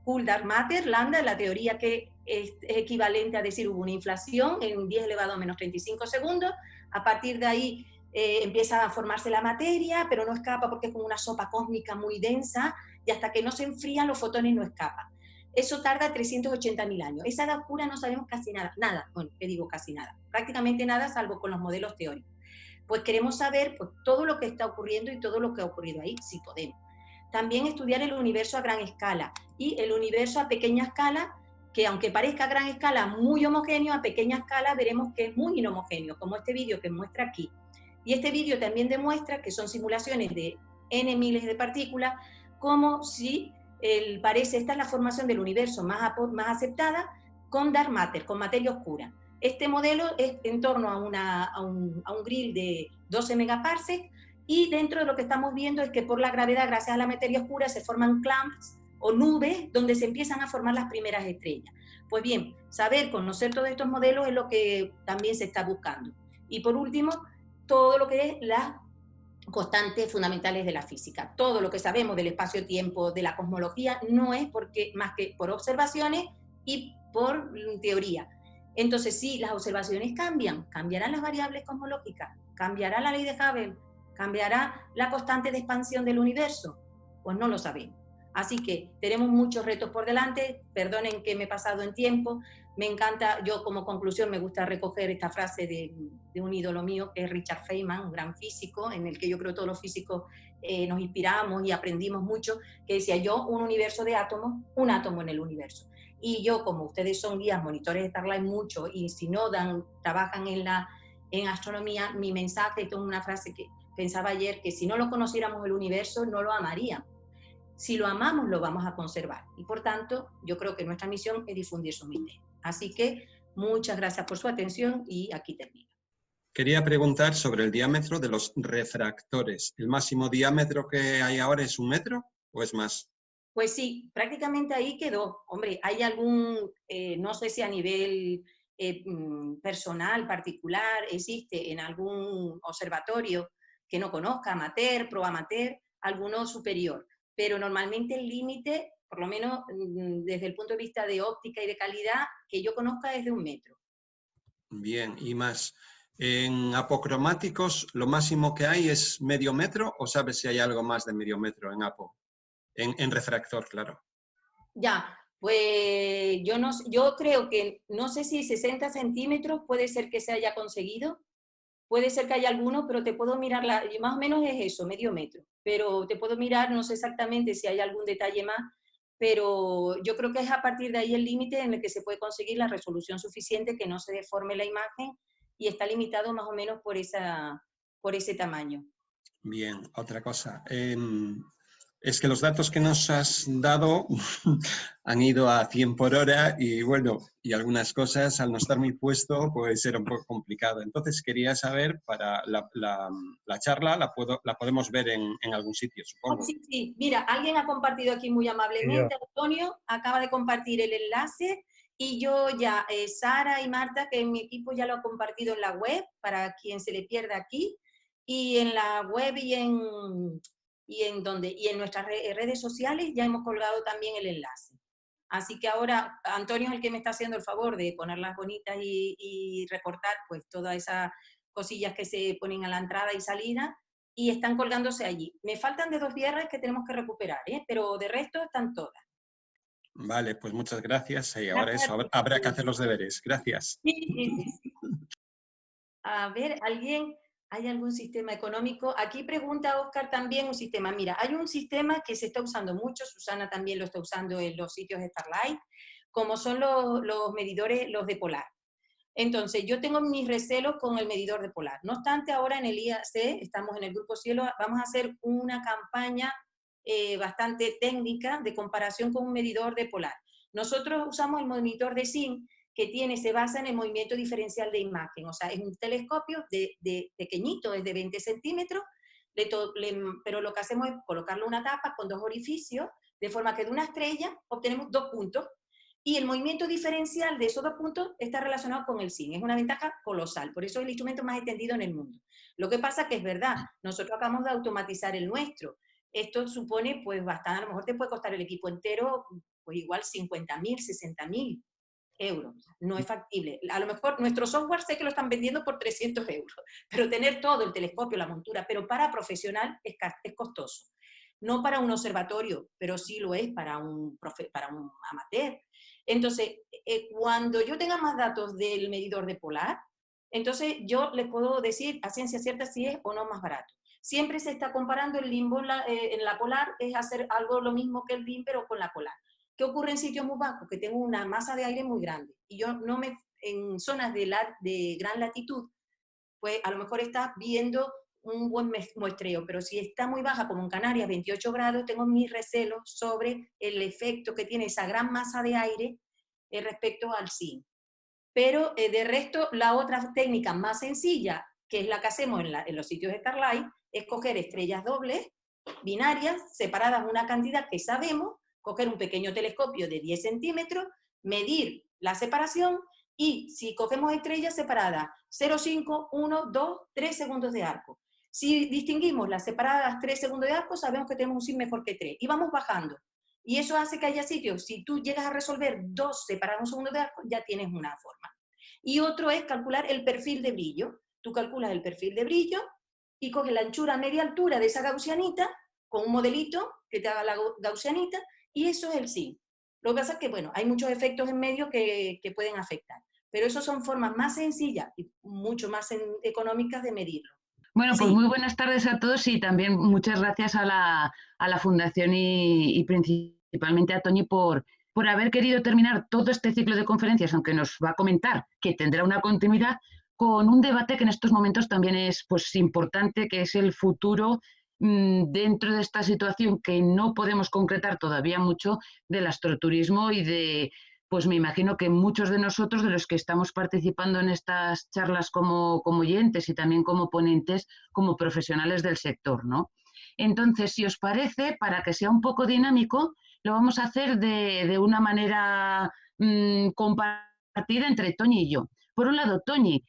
Cool Dark Matter, lambda, la teoría que es equivalente a decir hubo una inflación en 10 elevado a menos 35 segundos, a partir de ahí empieza a formarse la materia, pero no escapa porque es como una sopa cósmica muy densa, y hasta que no se enfrían los fotones no escapan. Eso tarda 380.000 años. Esa edad oscura no sabemos casi nada, bueno, ¿qué digo casi nada? Prácticamente nada, salvo con los modelos teóricos. Pues queremos saber pues, todo lo que está ocurriendo y todo lo que ha ocurrido ahí, si podemos. También estudiar el universo a gran escala y el universo a pequeña escala, que aunque parezca a gran escala muy homogéneo, a pequeña escala veremos que es muy inhomogéneo, como este vídeo que muestra aquí. Y este vídeo también demuestra que son simulaciones de n miles de partículas, como si parece, esta es la formación del universo más aceptada con dark matter, con materia oscura. Este modelo es en torno a un grill de 12 megaparsecs, y dentro de lo que estamos viendo es que por la gravedad, gracias a la materia oscura, se forman clumps o nubes donde se empiezan a formar las primeras estrellas. Pues bien, saber, conocer todos estos modelos es lo que también se está buscando. Y por último, todo lo que es las constantes fundamentales de la física. Todo lo que sabemos del espacio-tiempo, de la cosmología, no es más que por observaciones y por teoría. Entonces, sí, las observaciones cambiarán las variables cosmológicas, cambiará la ley de Hubble, cambiará la constante de expansión del universo, pues no lo sabemos. Así que tenemos muchos retos por delante, perdonen que me he pasado en tiempo, me encanta, yo como conclusión me gusta recoger esta frase de un ídolo mío, que es Richard Feynman, un gran físico, en el que yo creo todos los físicos nos inspiramos y aprendimos mucho, que decía yo, un universo de átomos, un átomo en el universo. Y yo, como ustedes son guías, monitores de Starlight mucho, y si no trabajan en astronomía, mi mensaje, tengo una frase que pensaba ayer, que si no lo conociéramos el universo, no lo amaríamos. Si lo amamos, lo vamos a conservar. Y por tanto, yo creo que nuestra misión es difundir su misterio. Así que muchas gracias por su atención y aquí termino. Quería preguntar sobre el diámetro de los refractores. ¿El máximo diámetro que hay ahora es 1 metro o es más? Pues sí, prácticamente ahí quedó. Hombre, hay algún, no sé si a nivel personal, particular, existe en algún observatorio que no conozca, amateur, pro amateur, alguno superior. Pero normalmente el límite, por lo menos desde el punto de vista de óptica y de calidad, que yo conozca es de 1 metro. Bien, y más. ¿En apocromáticos lo máximo que hay es medio metro o sabes si hay algo más de medio metro en apo? En refractor, claro. Ya, pues yo creo que, no sé si 60 centímetros puede ser que se haya conseguido, puede ser que haya alguno, pero te puedo mirar, más o menos es eso, medio metro, pero te puedo mirar, no sé exactamente si hay algún detalle más, pero yo creo que es a partir de ahí el límite en el que se puede conseguir la resolución suficiente, que no se deforme la imagen, y está limitado más o menos por ese tamaño. Bien, otra cosa. Es que los datos que nos has dado han ido a 100 por hora y bueno, y algunas cosas al no estar muy puesto puede ser un poco complicado. Entonces quería saber, para la charla la podemos ver en algún sitio, supongo. Sí, sí, mira, alguien ha compartido aquí muy amablemente, Antonio acaba de compartir el enlace Y yo ya, Sara y Marta, que en mi equipo ya lo ha compartido en la web, para quien se le pierda aquí, y en la web y en nuestras redes sociales ya hemos colgado también el enlace. Así que ahora Antonio es el que me está haciendo el favor de ponerlas bonitas y recortar pues todas esas cosillas que se ponen a la entrada y salida, y están colgándose allí. Me faltan de 2 viernes que tenemos que recuperar, pero de resto están todas. Vale, pues muchas gracias. Y ahora Gracias a eso, ti. habrá que hacer los deberes. Gracias. Sí, sí, sí. A ver, ¿hay algún sistema económico? Aquí pregunta Oscar también un sistema. Mira, hay un sistema que se está usando mucho, Susana también lo está usando en los sitios de Starlight, como son los medidores, los de Polar. Entonces, yo tengo mis recelos con el medidor de Polar. No obstante, ahora en el IAC, estamos en el Grupo Cielo, vamos a hacer una campaña bastante técnica de comparación con un medidor de Polar. Nosotros usamos el monitor de SIM, que se basa en el movimiento diferencial de imagen, o sea, es un telescopio de pequeñito, es de 20 centímetros, pero lo que hacemos es colocarle una tapa con 2 orificios, de forma que de una estrella obtenemos 2 puntos, y el movimiento diferencial de esos 2 puntos está relacionado con el SIN. Es una ventaja colosal, por eso es el instrumento más extendido en el mundo. Lo que pasa que es verdad, nosotros acabamos de automatizar el nuestro. Esto supone, pues, bastante, a lo mejor te puede costar el equipo entero, pues igual 50.000, 60.000 euros. No es factible. A lo mejor nuestro software sé que lo están vendiendo por 300 euros, pero tener todo, el telescopio, la montura, pero para profesional es costoso. No para un observatorio, pero sí lo es para un amateur. Entonces, cuando yo tenga más datos del medidor de Polar, entonces yo les puedo decir a ciencia cierta si es o no más barato. Siempre se está comparando el limbo en la Polar, es hacer algo lo mismo que el LIM, pero con la Polar. ¿Qué ocurre en sitios muy bajos? Que tengo una masa de aire muy grande y yo no me, en zonas de gran latitud, pues a lo mejor está viendo un buen muestreo, pero si está muy baja, como en Canarias, 28 grados, tengo mis recelos sobre el efecto que tiene esa gran masa de aire respecto al SIN. Pero de resto, la otra técnica más sencilla, que es la que hacemos en los sitios de Starlight, es coger estrellas dobles, binarias, separadas una cantidad que sabemos, coger un pequeño telescopio de 10 centímetros, medir la separación, y si cogemos estrellas separadas 0,5, 1, 2, 3 segundos de arco. Si distinguimos las separadas 3 segundos de arco, sabemos que tenemos un SIN mejor que 3. Y vamos bajando. Y eso hace que haya sitios, si tú llegas a resolver 2 separados un segundo de arco, ya tienes una forma. Y otro es calcular el perfil de brillo. Tú calculas el perfil de brillo y coges la anchura media altura de esa gaussianita con un modelito que te haga la gaussianita, y eso es el SIN. Lo que pasa es que, bueno, hay muchos efectos en medio que pueden afectar, pero esas son formas más sencillas y mucho más económicas de medirlo. Bueno, pues Sí. muy buenas tardes a todos y también muchas gracias a la Fundación y principalmente a Toñi por haber querido terminar todo este ciclo de conferencias, aunque nos va a comentar que tendrá una continuidad, con un debate que en estos momentos también es pues importante, que es el futuro dentro de esta situación que no podemos concretar todavía mucho del astroturismo y de, pues me imagino que muchos de nosotros, de los que estamos participando en estas charlas como oyentes y también como ponentes, como profesionales del sector, ¿no? Entonces, si os parece, para que sea un poco dinámico, lo vamos a hacer de una manera compartida entre Toñi y yo. Por un lado, Toñi,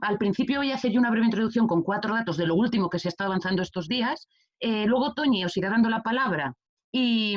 al principio voy a hacer yo una breve introducción con 4 datos de lo último que se está avanzando estos días. Luego Toñi os irá dando la palabra e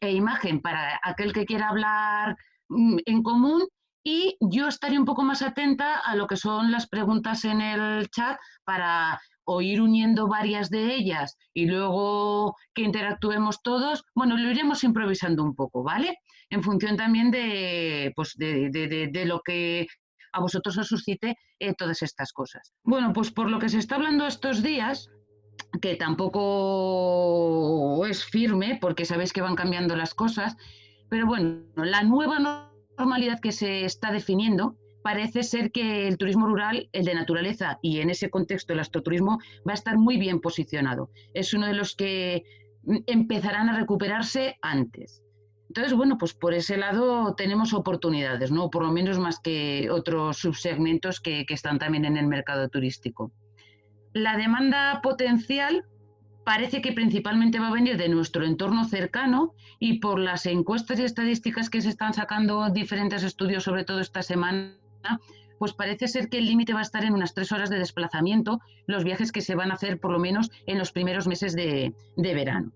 imagen para aquel que quiera hablar en común, y yo estaré un poco más atenta a lo que son las preguntas en el chat para o ir uniendo varias de ellas y luego que interactuemos todos. Bueno, lo iremos improvisando un poco, ¿vale? En función también de, pues de lo que a vosotros os suscite todas estas cosas. Bueno, pues por lo que se está hablando estos días, que tampoco es firme, porque sabéis que van cambiando las cosas, pero bueno, la nueva normalidad que se está definiendo parece ser que el turismo rural, el de naturaleza y en ese contexto el astroturismo, va a estar muy bien posicionado. Es uno de los que empezarán a recuperarse antes. Entonces, bueno, pues por ese lado tenemos oportunidades, ¿no? Por lo menos más que otros subsegmentos que están también en el mercado turístico. La demanda potencial parece que principalmente va a venir de nuestro entorno cercano, y por las encuestas y estadísticas que se están sacando diferentes estudios, sobre todo esta semana, pues parece ser que el límite va a estar en unas 3 horas de desplazamiento, los viajes que se van a hacer por lo menos en los primeros meses de verano.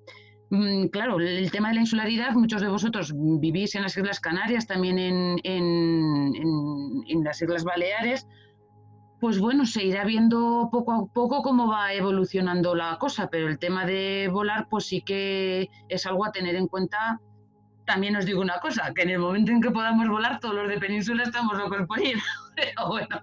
Claro, el tema de la insularidad, muchos de vosotros vivís en las Islas Canarias, también en las Islas Baleares. Pues bueno, se irá viendo poco a poco cómo va evolucionando la cosa, pero el tema de volar pues sí que es algo a tener en cuenta. También os digo una cosa, que en el momento en que podamos volar, todos los de península estamos locos por ir, pero bueno,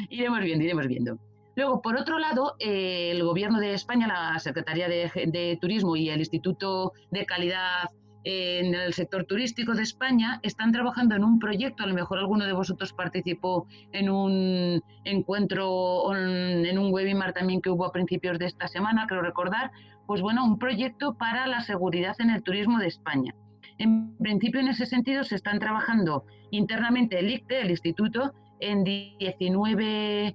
iremos viendo, iremos viendo. Luego, por otro lado, el Gobierno de España, la Secretaría de Turismo y el Instituto de Calidad en el sector turístico de España están trabajando en un proyecto. A lo mejor alguno de vosotros participó en un encuentro, en un webinar también que hubo a principios de esta semana, creo recordar. Pues bueno, un proyecto para la seguridad en el turismo de España. En principio, en ese sentido, se están trabajando internamente el ICTE, el Instituto, en 19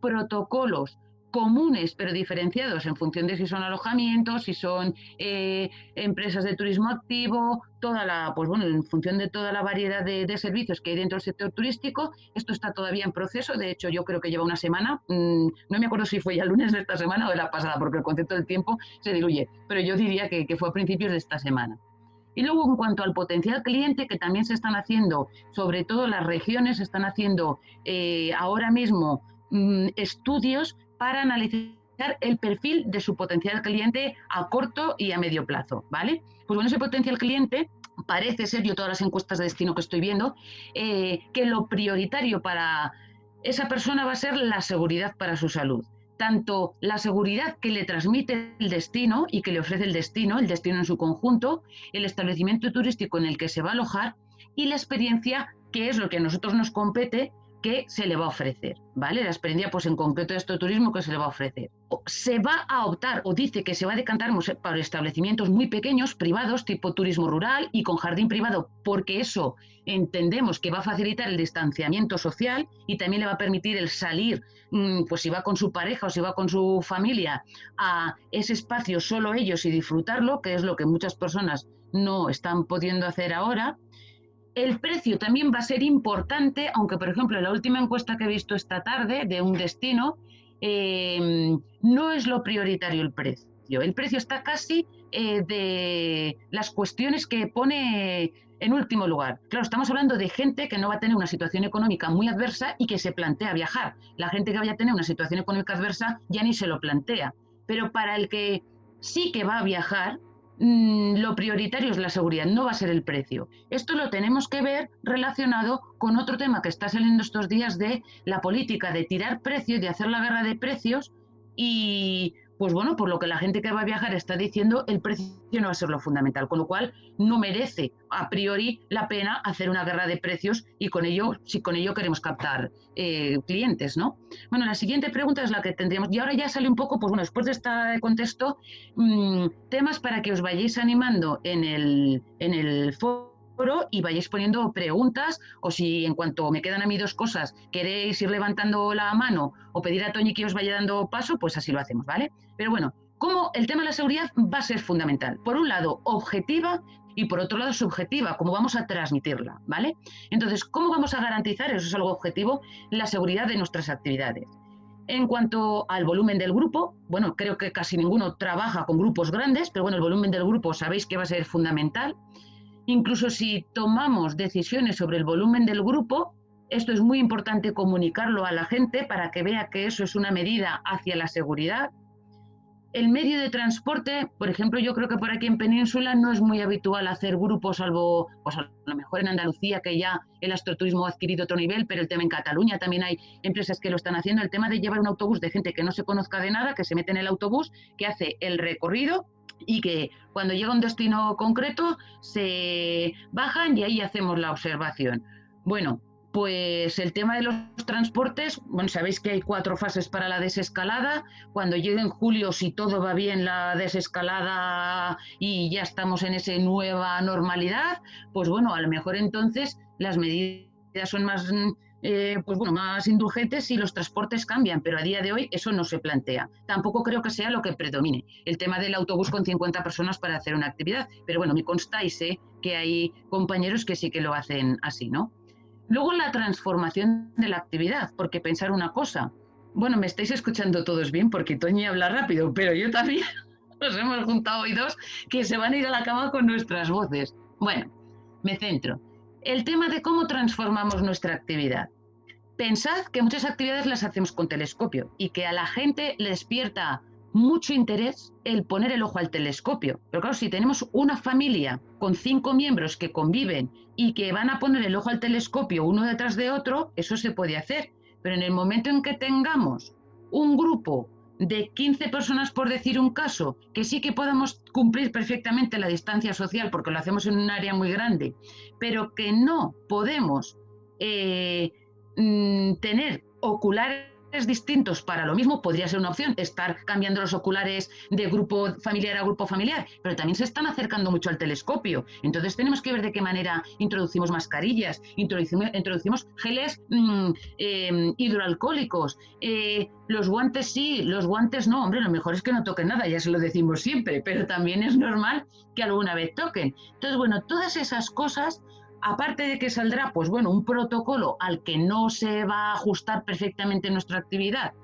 protocolos comunes pero diferenciados en función de si son alojamientos, si son empresas de turismo activo, pues bueno, en función de toda la variedad de servicios que hay dentro del sector turístico. Esto está todavía en proceso, de hecho yo creo que lleva una semana, no me acuerdo si fue ya el lunes de esta semana o de la pasada, porque el concepto del tiempo se diluye, pero yo diría que fue a principios de esta semana. Y luego, en cuanto al potencial cliente, que también se están haciendo, sobre todo las regiones, se están haciendo ahora mismo estudios para analizar el perfil de su potencial cliente a corto y a medio plazo, ¿vale? Pues bueno, ese potencial cliente parece ser, yo todas las encuestas de destino que estoy viendo, que lo prioritario para esa persona va a ser la seguridad para su salud. Tanto la seguridad que le transmite el destino y que le ofrece el destino en su conjunto, el establecimiento turístico en el que se va a alojar y la experiencia, que es lo que a nosotros nos compete, que se le va a ofrecer, ¿vale? La experiencia, pues en concreto de este turismo que se le va a ofrecer. Se va a optar, o dice que se va a decantar por establecimientos muy pequeños, privados, tipo turismo rural y con jardín privado, porque eso entendemos que va a facilitar el distanciamiento social y también le va a permitir el salir, pues si va con su pareja o si va con su familia a ese espacio solo ellos y disfrutarlo, que es lo que muchas personas no están pudiendo hacer ahora. El precio también va a ser importante, aunque por ejemplo en la última encuesta que he visto esta tarde de un destino, no es lo prioritario el precio. El precio está casi de las cuestiones que pone en último lugar. Claro, estamos hablando de gente que no va a tener una situación económica muy adversa y que se plantea viajar. La gente que vaya a tener una situación económica adversa ya ni se lo plantea. Pero para el que sí que va a viajar, lo prioritario es la seguridad, no va a ser el precio. Esto lo tenemos que ver relacionado con otro tema que está saliendo estos días de la política de tirar precios, de hacer la guerra de precios, y pues bueno, por lo que la gente que va a viajar está diciendo, el precio no va a ser lo fundamental, con lo cual no merece a priori la pena hacer una guerra de precios y con ello, si con ello queremos captar clientes, ¿no? Bueno, la siguiente pregunta es la que tendríamos, y ahora ya sale un poco, pues bueno, después de este contexto, temas para que os vayáis animando en el foro y vayáis poniendo preguntas, o si en cuanto me quedan a mí 2 cosas queréis ir levantando la mano o pedir a Toñi que os vaya dando paso, pues así lo hacemos, ¿vale? Pero bueno, como el tema de la seguridad va a ser fundamental. Por un lado, objetiva, y por otro lado, subjetiva, cómo vamos a transmitirla, ¿vale? Entonces, ¿cómo vamos a garantizar, eso es algo objetivo, la seguridad de nuestras actividades? En cuanto al volumen del grupo, bueno, creo que casi ninguno trabaja con grupos grandes, pero bueno, el volumen del grupo sabéis que va a ser fundamental. Incluso si tomamos decisiones sobre el volumen del grupo, esto es muy importante comunicarlo a la gente para que vea que eso es una medida hacia la seguridad. El medio de transporte, por ejemplo, yo creo que por aquí en Península no es muy habitual hacer grupos, salvo pues a lo mejor en Andalucía, que ya el astroturismo ha adquirido otro nivel, pero el tema en Cataluña también hay empresas que lo están haciendo, el tema de llevar un autobús de gente que no se conozca de nada, que se mete en el autobús, que hace el recorrido y que cuando llega a un destino concreto se bajan y ahí hacemos la observación. Bueno, pues el tema de los transportes, bueno, sabéis que hay 4 fases para la desescalada. Cuando llegue en julio, si todo va bien, la desescalada y ya estamos en esa nueva normalidad, pues bueno, a lo mejor entonces las medidas son más pues bueno, más indulgentes si los transportes cambian, pero a día de hoy eso no se plantea. Tampoco creo que sea lo que predomine, el tema del autobús con 50 personas para hacer una actividad, pero bueno, me consta y sé que hay compañeros que sí que lo hacen así, ¿no? Luego la transformación de la actividad, porque pensar una cosa, bueno, me estáis escuchando todos bien porque Toñi habla rápido, pero yo también nos hemos juntado hoy dos que se van a ir a la cama con nuestras voces. Bueno, me centro. El tema de cómo transformamos nuestra actividad. Pensad que muchas actividades las hacemos con telescopio y que a la gente le despierta mucho interés el poner el ojo al telescopio. Pero claro, si tenemos una familia con 5 miembros que conviven y que van a poner el ojo al telescopio uno detrás de otro, eso se puede hacer. Pero en el momento en que tengamos un grupo de 15 personas, por decir un caso, que sí que podamos cumplir perfectamente la distancia social porque lo hacemos en un área muy grande, pero que no podemos tener oculares distintos para lo mismo, podría ser una opción, estar cambiando los oculares de grupo familiar a grupo familiar, pero también se están acercando mucho al telescopio. Entonces tenemos que ver de qué manera introducimos mascarillas, introducimos geles hidroalcohólicos, los guantes sí, los guantes no, hombre, lo mejor es que no toquen nada, ya se lo decimos siempre, pero también es normal que alguna vez toquen. Entonces, bueno, todas esas cosas, aparte de que saldrá, pues bueno, un protocolo al que no se va a ajustar perfectamente nuestra actividad,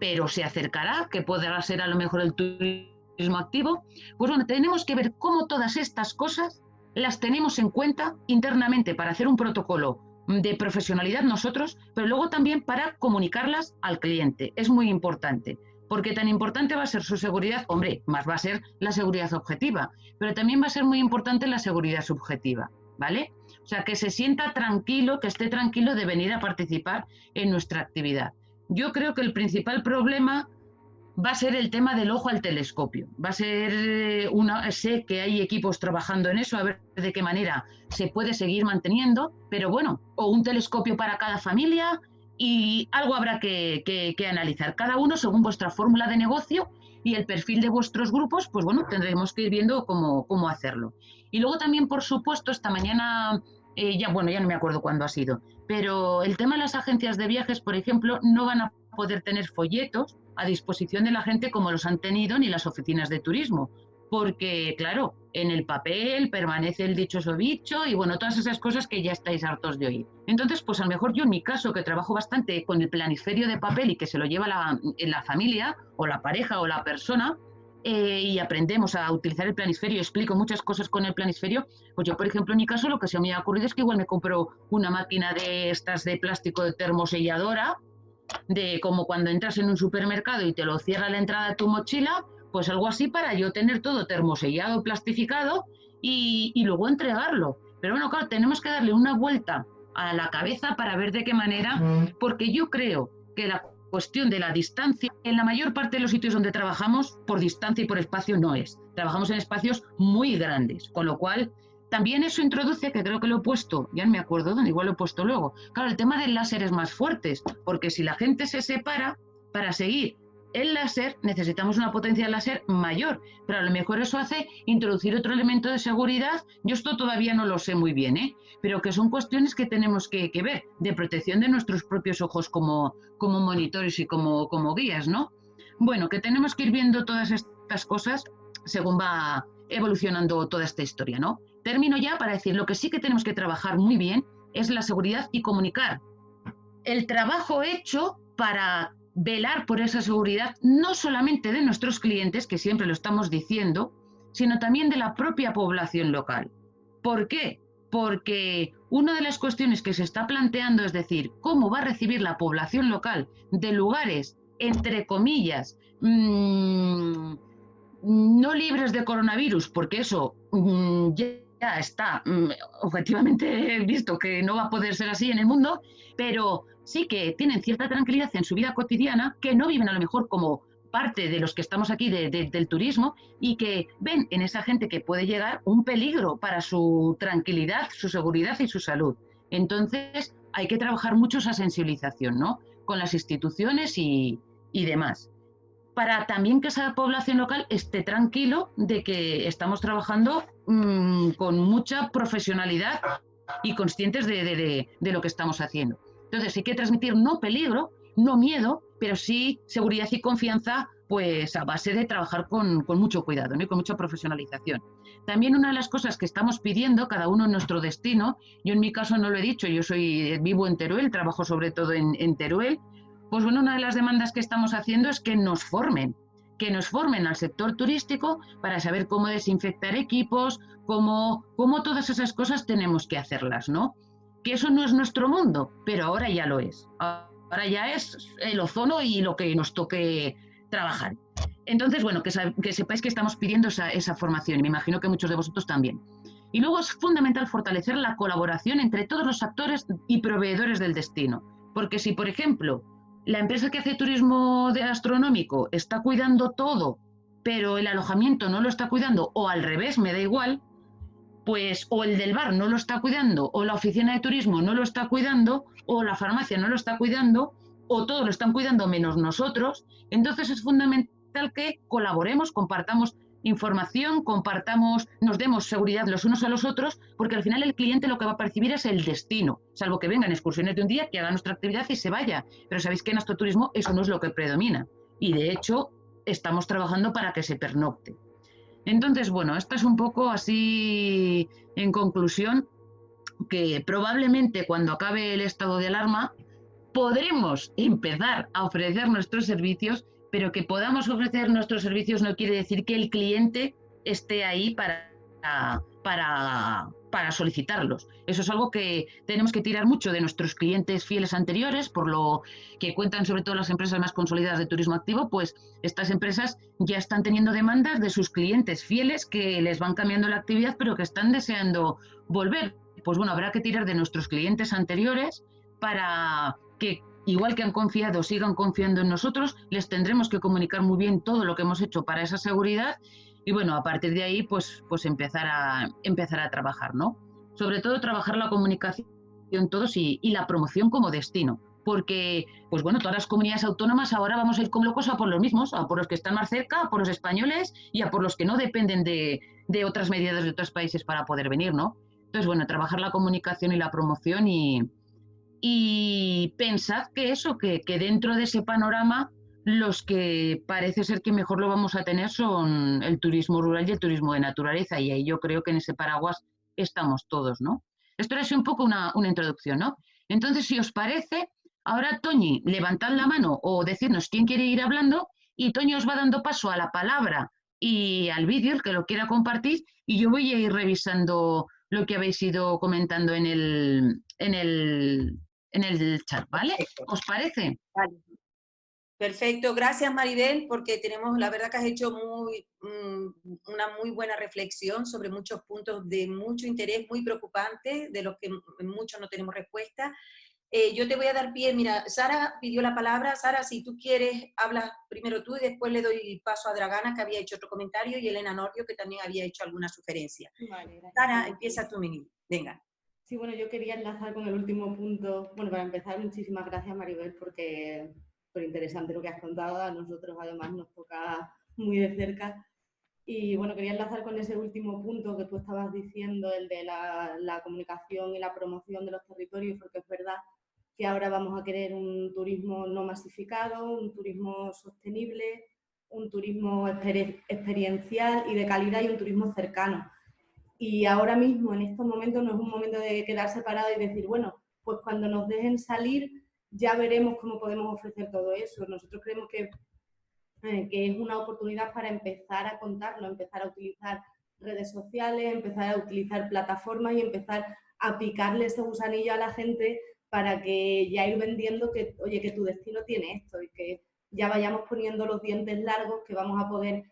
pero se acercará, que podrá ser a lo mejor el turismo activo, pues bueno, tenemos que ver cómo todas estas cosas las tenemos en cuenta internamente para hacer un protocolo de profesionalidad nosotros, pero luego también para comunicarlas al cliente. Es muy importante, porque tan importante va a ser su seguridad, hombre, más va a ser la seguridad objetiva, pero también va a ser muy importante la seguridad subjetiva, ¿vale? O sea, que se sienta tranquilo, que esté tranquilo de venir a participar en nuestra actividad. Yo creo que el principal problema va a ser el tema del ojo al telescopio. Va a ser sé que hay equipos trabajando en eso, a ver de qué manera se puede seguir manteniendo, pero bueno, o un telescopio para cada familia y algo habrá que analizar. Cada uno según vuestra fórmula de negocio y el perfil de vuestros grupos, pues bueno, tendremos que ir viendo cómo hacerlo. Y luego también, por supuesto, esta mañana, ya no me acuerdo cuándo ha sido, pero el tema de las agencias de viajes, por ejemplo, no van a poder tener folletos a disposición de la gente como los han tenido ni las oficinas de turismo, porque, claro, en el papel permanece el dichoso bicho y, bueno, todas esas cosas que ya estáis hartos de oír. Entonces, pues a lo mejor yo en mi caso, que trabajo bastante con el planiferio de papel y que se lo lleva la familia o la pareja o la persona, y aprendemos a utilizar el planisferio, explico muchas cosas con el planisferio, pues yo, por ejemplo, en mi caso, lo que se me ha ocurrido es que igual me compro una máquina de estas de plástico de termoselladora, de como cuando entras en un supermercado y te lo cierra la entrada de tu mochila, pues algo así para yo tener todo termosellado, plastificado y luego entregarlo. Pero bueno, claro, tenemos que darle una vuelta a la cabeza para ver de qué manera, porque yo creo que la cuestión de la distancia, en la mayor parte de los sitios donde trabajamos, por distancia y por espacio no es. Trabajamos en espacios muy grandes, con lo cual también eso introduce, que creo que lo he puesto, ya no me acuerdo dónde, igual lo he puesto luego, claro, el tema del láser es más fuerte, porque si la gente se separa, para seguir el láser necesitamos una potencia de láser mayor, pero a lo mejor eso hace introducir otro elemento de seguridad. Yo esto todavía no lo sé muy bien, pero que son cuestiones que tenemos que ver, de protección de nuestros propios ojos como monitores y como guías, ¿no? Bueno, que tenemos que ir viendo todas estas cosas según va evolucionando toda esta historia, ¿no? Termino ya para decir, lo que sí que tenemos que trabajar muy bien es la seguridad y comunicar el trabajo hecho para velar por esa seguridad, no solamente de nuestros clientes, que siempre lo estamos diciendo, sino también de la propia población local. ¿Por qué? Porque una de las cuestiones que se está planteando es decir, ¿cómo va a recibir la población local de lugares, entre comillas, no libres de coronavirus? Porque eso ya está objetivamente visto que no va a poder ser así en el mundo, pero sí que tienen cierta tranquilidad en su vida cotidiana, que no viven a lo mejor como parte de los que estamos aquí del turismo y que ven en esa gente que puede llegar un peligro para su tranquilidad, su seguridad y su salud. Entonces hay que trabajar mucho esa sensibilización, ¿no? Con las instituciones y demás, para también que esa población local esté tranquilo de que estamos trabajando con mucha profesionalidad y conscientes de lo que estamos haciendo. Entonces hay que transmitir no peligro, no miedo, pero sí seguridad y confianza, pues a base de trabajar con mucho cuidado, ¿no? Y con mucha profesionalización. También una de las cosas que estamos pidiendo, cada uno en nuestro destino, yo en mi caso no lo he dicho, yo vivo en Teruel, trabajo sobre todo en Teruel, pues bueno, una de las demandas que estamos haciendo es que nos formen al sector turístico para saber cómo desinfectar equipos, cómo todas esas cosas tenemos que hacerlas, ¿no? Que eso no es nuestro mundo, pero ahora ya lo es. Ahora ya es el ozono y lo que nos toque trabajar. Entonces, bueno, que sepáis que estamos pidiendo esa formación y me imagino que muchos de vosotros también. Y luego es fundamental fortalecer la colaboración entre todos los actores y proveedores del destino. Porque si, por ejemplo, la empresa que hace turismo gastronómico está cuidando todo, pero el alojamiento no lo está cuidando, o al revés, me da igual, pues o el del bar no lo está cuidando, o la oficina de turismo no lo está cuidando, o la farmacia no lo está cuidando, o todos lo están cuidando menos nosotros. Entonces es fundamental que colaboremos, compartamos información, nos demos seguridad los unos a los otros, porque al final el cliente lo que va a percibir es el destino, salvo que vengan excursiones de un día, que haga nuestra actividad y se vaya. Pero sabéis que en nuestro turismo eso no es lo que predomina. Y de hecho estamos trabajando para que se pernocte. Entonces, bueno, esto es un poco así, en conclusión, que probablemente cuando acabe el estado de alarma podremos empezar a ofrecer nuestros servicios, pero que podamos ofrecer nuestros servicios no quiere decir que el cliente esté ahí para solicitarlos. Eso es algo que tenemos que tirar mucho de nuestros clientes fieles anteriores, por lo que cuentan sobre todo las empresas más consolidadas de turismo activo, pues estas empresas ya están teniendo demandas de sus clientes fieles que les van cambiando la actividad, pero que están deseando volver. Pues bueno, habrá que tirar de nuestros clientes anteriores para que, igual que han confiado, sigan confiando en nosotros. Les tendremos que comunicar muy bien todo lo que hemos hecho para esa seguridad y bueno, a partir de ahí pues empezar a trabajar, ¿no? Sobre todo trabajar la comunicación todos y la promoción como destino, porque pues bueno, todas las comunidades autónomas ahora vamos a ir como locos a por los mismos, a por los que están más cerca, a por los españoles y a por los que no dependen de otras medidas de otros países para poder venir, ¿no? Entonces, bueno, trabajar la comunicación y la promoción y pensad que eso, que dentro de ese panorama los que parece ser que mejor lo vamos a tener son el turismo rural y el turismo de naturaleza, y ahí yo creo que en ese paraguas estamos todos, ¿no? Esto era así un poco una introducción, ¿no? Entonces, si os parece, ahora Toñi, levantad la mano o decirnos quién quiere ir hablando y Toñi os va dando paso a la palabra y al vídeo, el que lo quiera compartir, y yo voy a ir revisando lo que habéis ido comentando en el chat, ¿vale? Perfecto. ¿Os parece? Vale. Perfecto, gracias Maribel, porque tenemos, la verdad que has hecho una muy buena reflexión sobre muchos puntos de mucho interés, muy preocupantes, de los que muchos no tenemos respuesta. Yo te voy a dar pie, mira, Sara pidió la palabra. Sara, si tú quieres, hablas primero tú y después le doy paso a Dragana, que había hecho otro comentario, y Elena Norio, que también había hecho alguna sugerencia. Vale, Sara, empieza tú, Mini. Venga. Sí, bueno, yo quería enlazar con el último punto. Bueno, para empezar, muchísimas gracias, Maribel, porque súper interesante lo que has contado. A nosotros, además, nos toca muy de cerca. Y, bueno, quería enlazar con ese último punto que tú estabas diciendo, el de la comunicación y la promoción de los territorios, porque es verdad que ahora vamos a querer un turismo no masificado, un turismo sostenible, un turismo experiencial y de calidad y un turismo cercano. Y ahora mismo, en estos momentos, no es un momento de quedar separado y decir, bueno, pues cuando nos dejen salir ya veremos cómo podemos ofrecer todo eso. Nosotros creemos que es una oportunidad para empezar a contarlo, empezar a utilizar redes sociales, empezar a utilizar plataformas y empezar a picarle ese gusanillo a la gente para que ya ir vendiendo que, oye, que tu destino tiene esto y que ya vayamos poniendo los dientes largos, que vamos a poder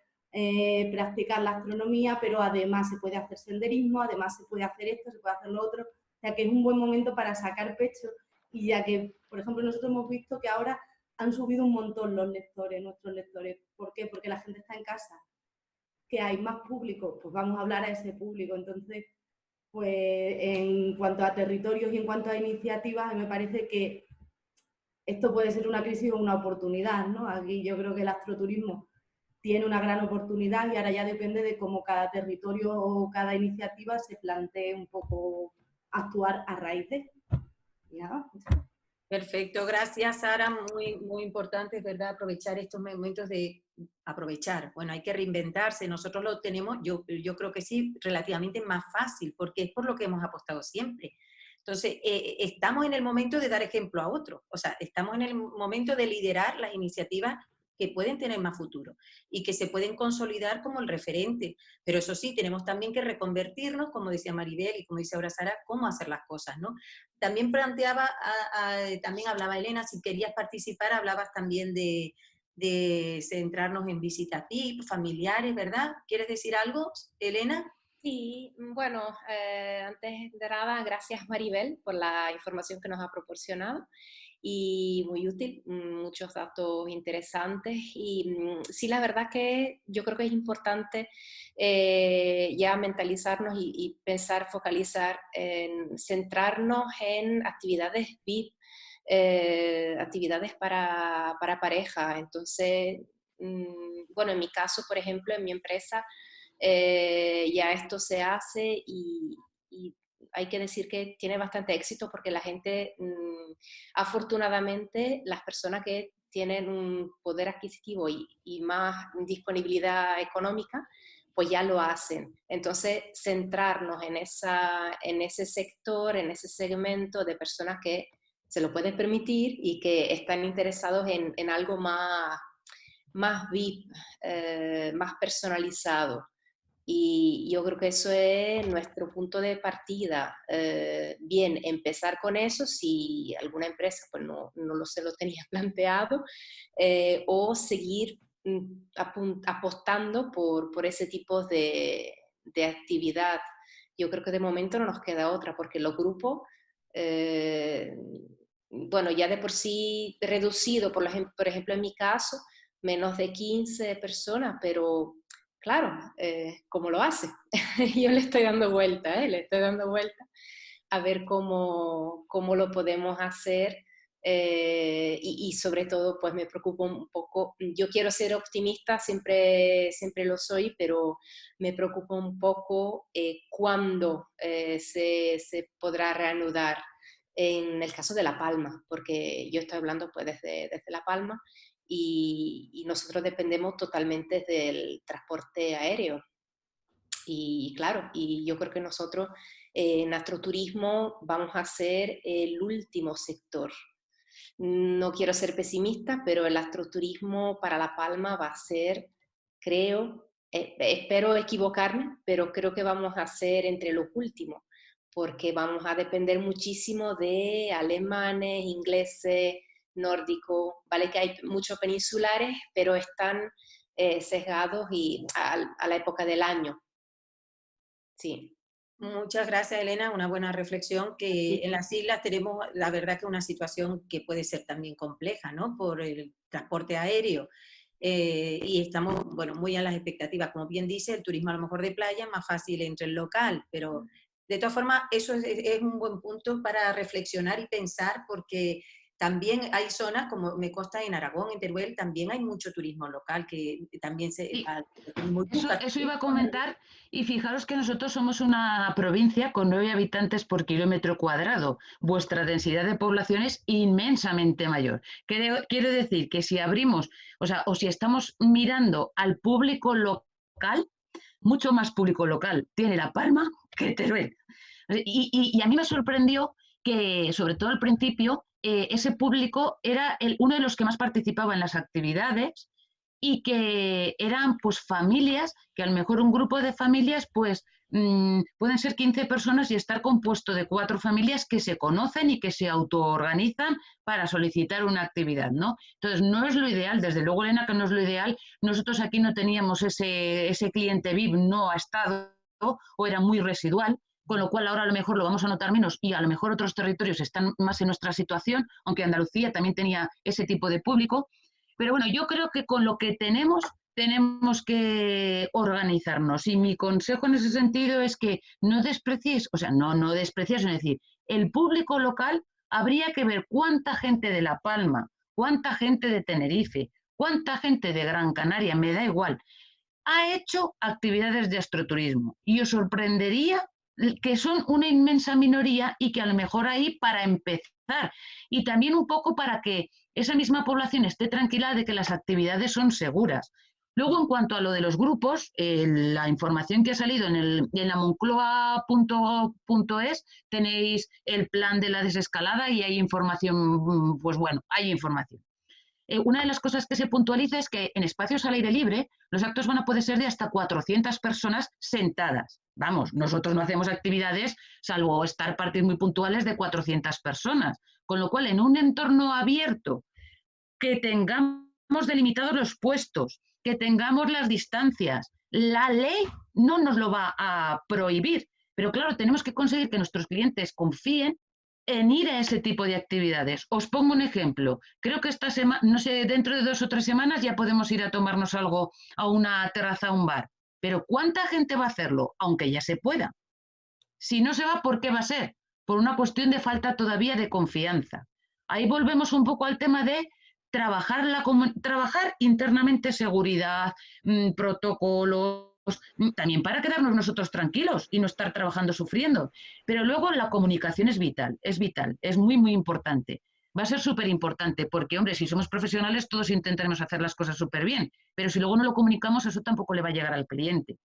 practicar la astronomía, pero además se puede hacer senderismo, además se puede hacer esto, se puede hacer lo otro, o sea que es un buen momento para sacar pecho. Y ya que, por ejemplo, nosotros hemos visto que ahora han subido un montón los lectores, nuestros lectores. ¿Por qué? Porque la gente está en casa, que hay más público, pues vamos a hablar a ese público. Entonces, pues en cuanto a territorios y en cuanto a iniciativas, me parece que esto puede ser una crisis o una oportunidad, ¿no? Aquí yo creo que el astroturismo tiene una gran oportunidad y ahora ya depende de cómo cada territorio o cada iniciativa se plantee un poco actuar a raíz de. Ya, Perfecto, gracias Sara, muy importante, es verdad, aprovechar estos momentos de aprovechar. Bueno, hay que reinventarse, nosotros lo tenemos, yo creo que sí, relativamente más fácil, porque es por lo que hemos apostado siempre. Entonces, estamos en el momento de dar ejemplo a otros, o sea, estamos en el momento de liderar las iniciativas que pueden tener más futuro y que se pueden consolidar como el referente. Pero eso sí, tenemos también que reconvertirnos, como decía Maribel y como dice ahora Sara, cómo hacer las cosas, ¿no? También planteaba, también hablaba Elena, si querías participar, hablabas también de centrarnos en visitas VIP, familiares, ¿verdad? ¿Quieres decir algo, Elena? Sí, bueno, antes de nada, gracias Maribel por la información que nos ha proporcionado y muy útil, muchos datos interesantes y sí, la verdad que yo creo que es importante ya mentalizarnos y pensar, focalizar, centrarnos en actividades VIP, actividades para pareja. Entonces, bueno, en mi caso, por ejemplo, en mi empresa, ya esto se hace y hay que decir que tiene bastante éxito porque la gente, afortunadamente, las personas que tienen un poder adquisitivo y más disponibilidad económica, pues ya lo hacen. Entonces, centrarnos en ese sector, en ese segmento de personas que se lo pueden permitir y que están interesados en algo más VIP, más personalizado. Y yo creo que eso es nuestro punto de partida. Bien, empezar con eso si alguna empresa pues no se lo tenía planteado, o seguir apostando por ese tipo de actividad. Yo creo que de momento no nos queda otra, porque los grupos, bueno, ya de por sí reducido, por ejemplo en mi caso, menos de 15 personas, pero claro, ¿cómo lo hace? Yo le estoy dando vuelta, le estoy dando vuelta a ver cómo lo podemos hacer, y sobre todo pues me preocupa un poco, yo quiero ser optimista, siempre lo soy, pero me preocupa un poco cuándo se podrá reanudar en el caso de La Palma, porque yo estoy hablando pues desde La Palma, y nosotros dependemos totalmente del transporte aéreo. Y claro, y yo creo que nosotros en astroturismo vamos a ser el último sector. No quiero ser pesimista, pero el astroturismo para La Palma va a ser, creo, espero equivocarme, pero creo que vamos a ser entre los últimos, porque vamos a depender muchísimo de alemanes, ingleses, nórdicos, vale que hay muchos peninsulares, pero están sesgados a la época del año. Sí. Muchas gracias, Elena. Una buena reflexión, que en las islas tenemos, la verdad, que una situación que puede ser también compleja, ¿no? Por el transporte aéreo. Y estamos, bueno, muy a las expectativas. Como bien dice, el turismo a lo mejor de playa es más fácil entre el local, pero de todas formas eso es un buen punto para reflexionar y pensar, porque también hay zonas, como me consta en Aragón, en Teruel, también hay mucho turismo local que también se... Sí. Muy Eso iba a comentar, y fijaros que nosotros somos una provincia con 9 habitantes por kilómetro cuadrado. Vuestra densidad de población es inmensamente mayor. Quiero decir que si abrimos, o si estamos mirando al público local, mucho más público local tiene La Palma que Teruel. Y a mí me sorprendió que, sobre todo al principio, ese público era uno de los que más participaba en las actividades, y que eran pues familias, que a lo mejor un grupo de familias pues pueden ser 15 personas y estar compuesto de 4 familias que se conocen y que se autoorganizan para solicitar una actividad, ¿no? Entonces no es lo ideal, desde luego, Elena, que no es lo ideal. Nosotros aquí no teníamos ese cliente VIP, no ha estado, o era muy residual, con lo cual ahora a lo mejor lo vamos a notar menos, y a lo mejor otros territorios están más en nuestra situación, aunque Andalucía también tenía ese tipo de público. Pero bueno, yo creo que con lo que tenemos que organizarnos, y mi consejo en ese sentido es que no desprecies, no desprecies, es decir, el público local, habría que ver cuánta gente de La Palma, cuánta gente de Tenerife, cuánta gente de Gran Canaria, me da igual, ha hecho actividades de astroturismo, y os sorprendería que son una inmensa minoría, y que a lo mejor ahí, para empezar empezar. Y también un poco para que esa misma población esté tranquila de que las actividades son seguras. Luego, en cuanto a lo de los grupos, la información que ha salido en la moncloa.es tenéis el plan de la desescalada y hay información, pues bueno, hay información. Una de las cosas que se puntualiza es que en espacios al aire libre los actos van a poder ser de hasta 400 personas sentadas. Vamos, nosotros no hacemos actividades, salvo estar partidos muy puntuales, de 400 personas. Con lo cual, en un entorno abierto, que tengamos delimitados los puestos, que tengamos las distancias, la ley no nos lo va a prohibir. Pero claro, tenemos que conseguir que nuestros clientes confíen en ir a ese tipo de actividades. Os pongo un ejemplo. Creo que esta semana, no sé, dentro de 2 o 3 semanas ya podemos ir a tomarnos algo a una terraza, a un bar. Pero ¿cuánta gente va a hacerlo? Aunque ya se pueda. Si no se va, ¿por qué va a ser? Por una cuestión de falta todavía de confianza. Ahí volvemos un poco al tema de trabajar internamente seguridad, protocolos, también para quedarnos nosotros tranquilos y no estar trabajando sufriendo. Pero luego la comunicación es vital, es muy, muy importante. Va a ser súper importante porque, hombre, si somos profesionales todos intentaremos hacer las cosas súper bien, pero si luego no lo comunicamos eso tampoco le va a llegar al cliente.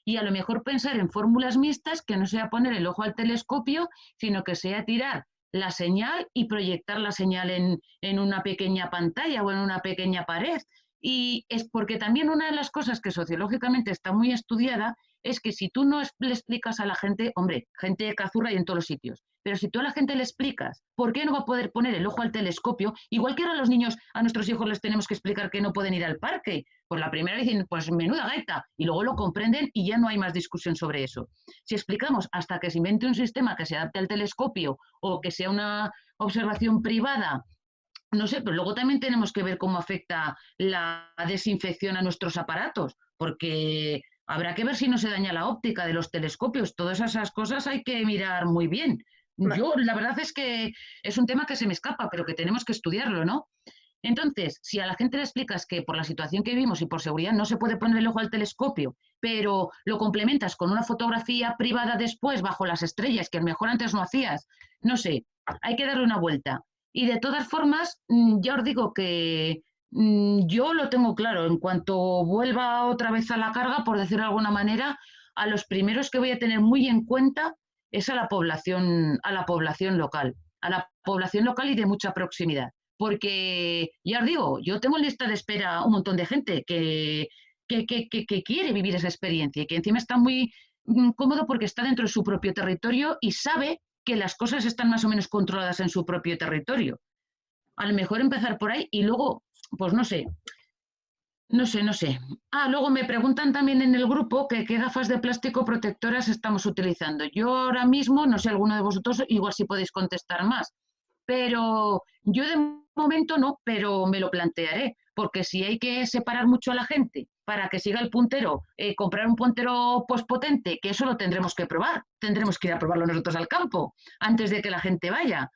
Y a lo mejor pensar en fórmulas mixtas que no sea poner el ojo al telescopio, sino que sea tirar la señal y proyectar la señal en una pequeña pantalla o en una pequeña pared. Y es porque también una de las cosas que sociológicamente está muy estudiada es que si tú no le explicas a la gente, hombre, gente de cazurra hay en todos los sitios, pero si tú a la gente le explicas por qué no va a poder poner el ojo al telescopio, igual que ahora a los niños, a nuestros hijos les tenemos que explicar que no pueden ir al parque, pues la primera vez dicen, pues menuda gaita, y luego lo comprenden y ya no hay más discusión sobre eso. Si explicamos hasta que se invente un sistema que se adapte al telescopio o que sea una observación privada, no sé, pero luego también tenemos que ver cómo afecta la desinfección a nuestros aparatos, porque habrá que ver si no se daña la óptica de los telescopios. Todas esas cosas hay que mirar muy bien. Yo, la verdad es que es un tema que se me escapa, pero que tenemos que estudiarlo, ¿no? Entonces, si a la gente le explicas que por la situación que vivimos y por seguridad no se puede poner el ojo al telescopio, pero lo complementas con una fotografía privada después bajo las estrellas, que a lo mejor antes no hacías, no sé, hay que darle una vuelta. Y de todas formas, ya os digo que yo lo tengo claro. En cuanto vuelva otra vez a la carga, por decirlo de alguna manera, a los primeros que voy a tener muy en cuenta es a la población local y de mucha proximidad. Porque, ya os digo, yo tengo en lista de espera un montón de gente que quiere vivir esa experiencia y que encima está muy cómodo porque está dentro de su propio territorio y sabe que las cosas están más o menos controladas en su propio territorio. A lo mejor empezar por ahí y luego, pues no sé. Luego me preguntan también en el grupo que qué gafas de plástico protectoras estamos utilizando. Yo ahora mismo, no sé, alguno de vosotros, igual si podéis contestar más, pero yo de momento no, pero me lo plantearé, porque si hay que separar mucho a la gente para que siga el puntero, comprar un puntero potente, que eso lo tendremos que probar, tendremos que ir a probarlo nosotros al campo antes de que la gente vaya,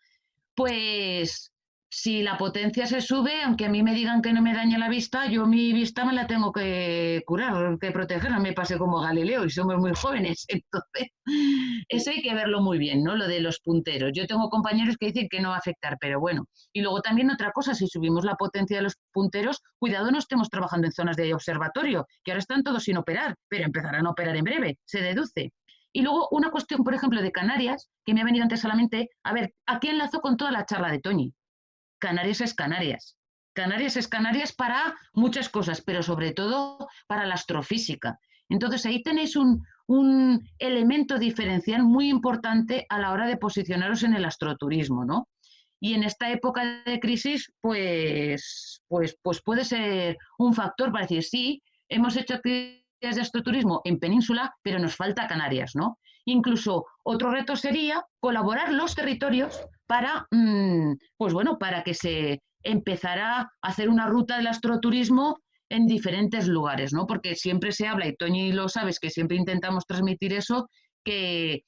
pues si la potencia se sube, aunque a mí me digan que no me daña la vista, yo mi vista me la tengo que curar, que proteger, no me pase como Galileo y somos muy jóvenes, entonces eso hay que verlo muy bien, ¿no? Lo de los punteros. Yo tengo compañeros que dicen que no va a afectar, pero bueno. Y luego también otra cosa, si subimos la potencia de los punteros, cuidado no estemos trabajando en zonas de observatorio, que ahora están todos sin operar, pero empezarán a operar en breve, se deduce. Y luego una cuestión, por ejemplo, de Canarias, que me ha venido antes a la mente, a ver, aquí enlazo con toda la charla de Toñi. Canarias es Canarias. Canarias es Canarias para muchas cosas, pero sobre todo para la astrofísica. Entonces ahí tenéis un elemento diferencial muy importante a la hora de posicionaros en el astroturismo, ¿no? Y en esta época de crisis, pues puede ser un factor para decir, sí, hemos hecho actividades de astroturismo en península, pero nos falta Canarias, ¿no? Incluso otro reto sería colaborar los territorios para, para que se empezara a hacer una ruta del astroturismo en diferentes lugares, ¿no? Porque siempre se habla, y Toñi lo sabes, que siempre intentamos transmitir eso, que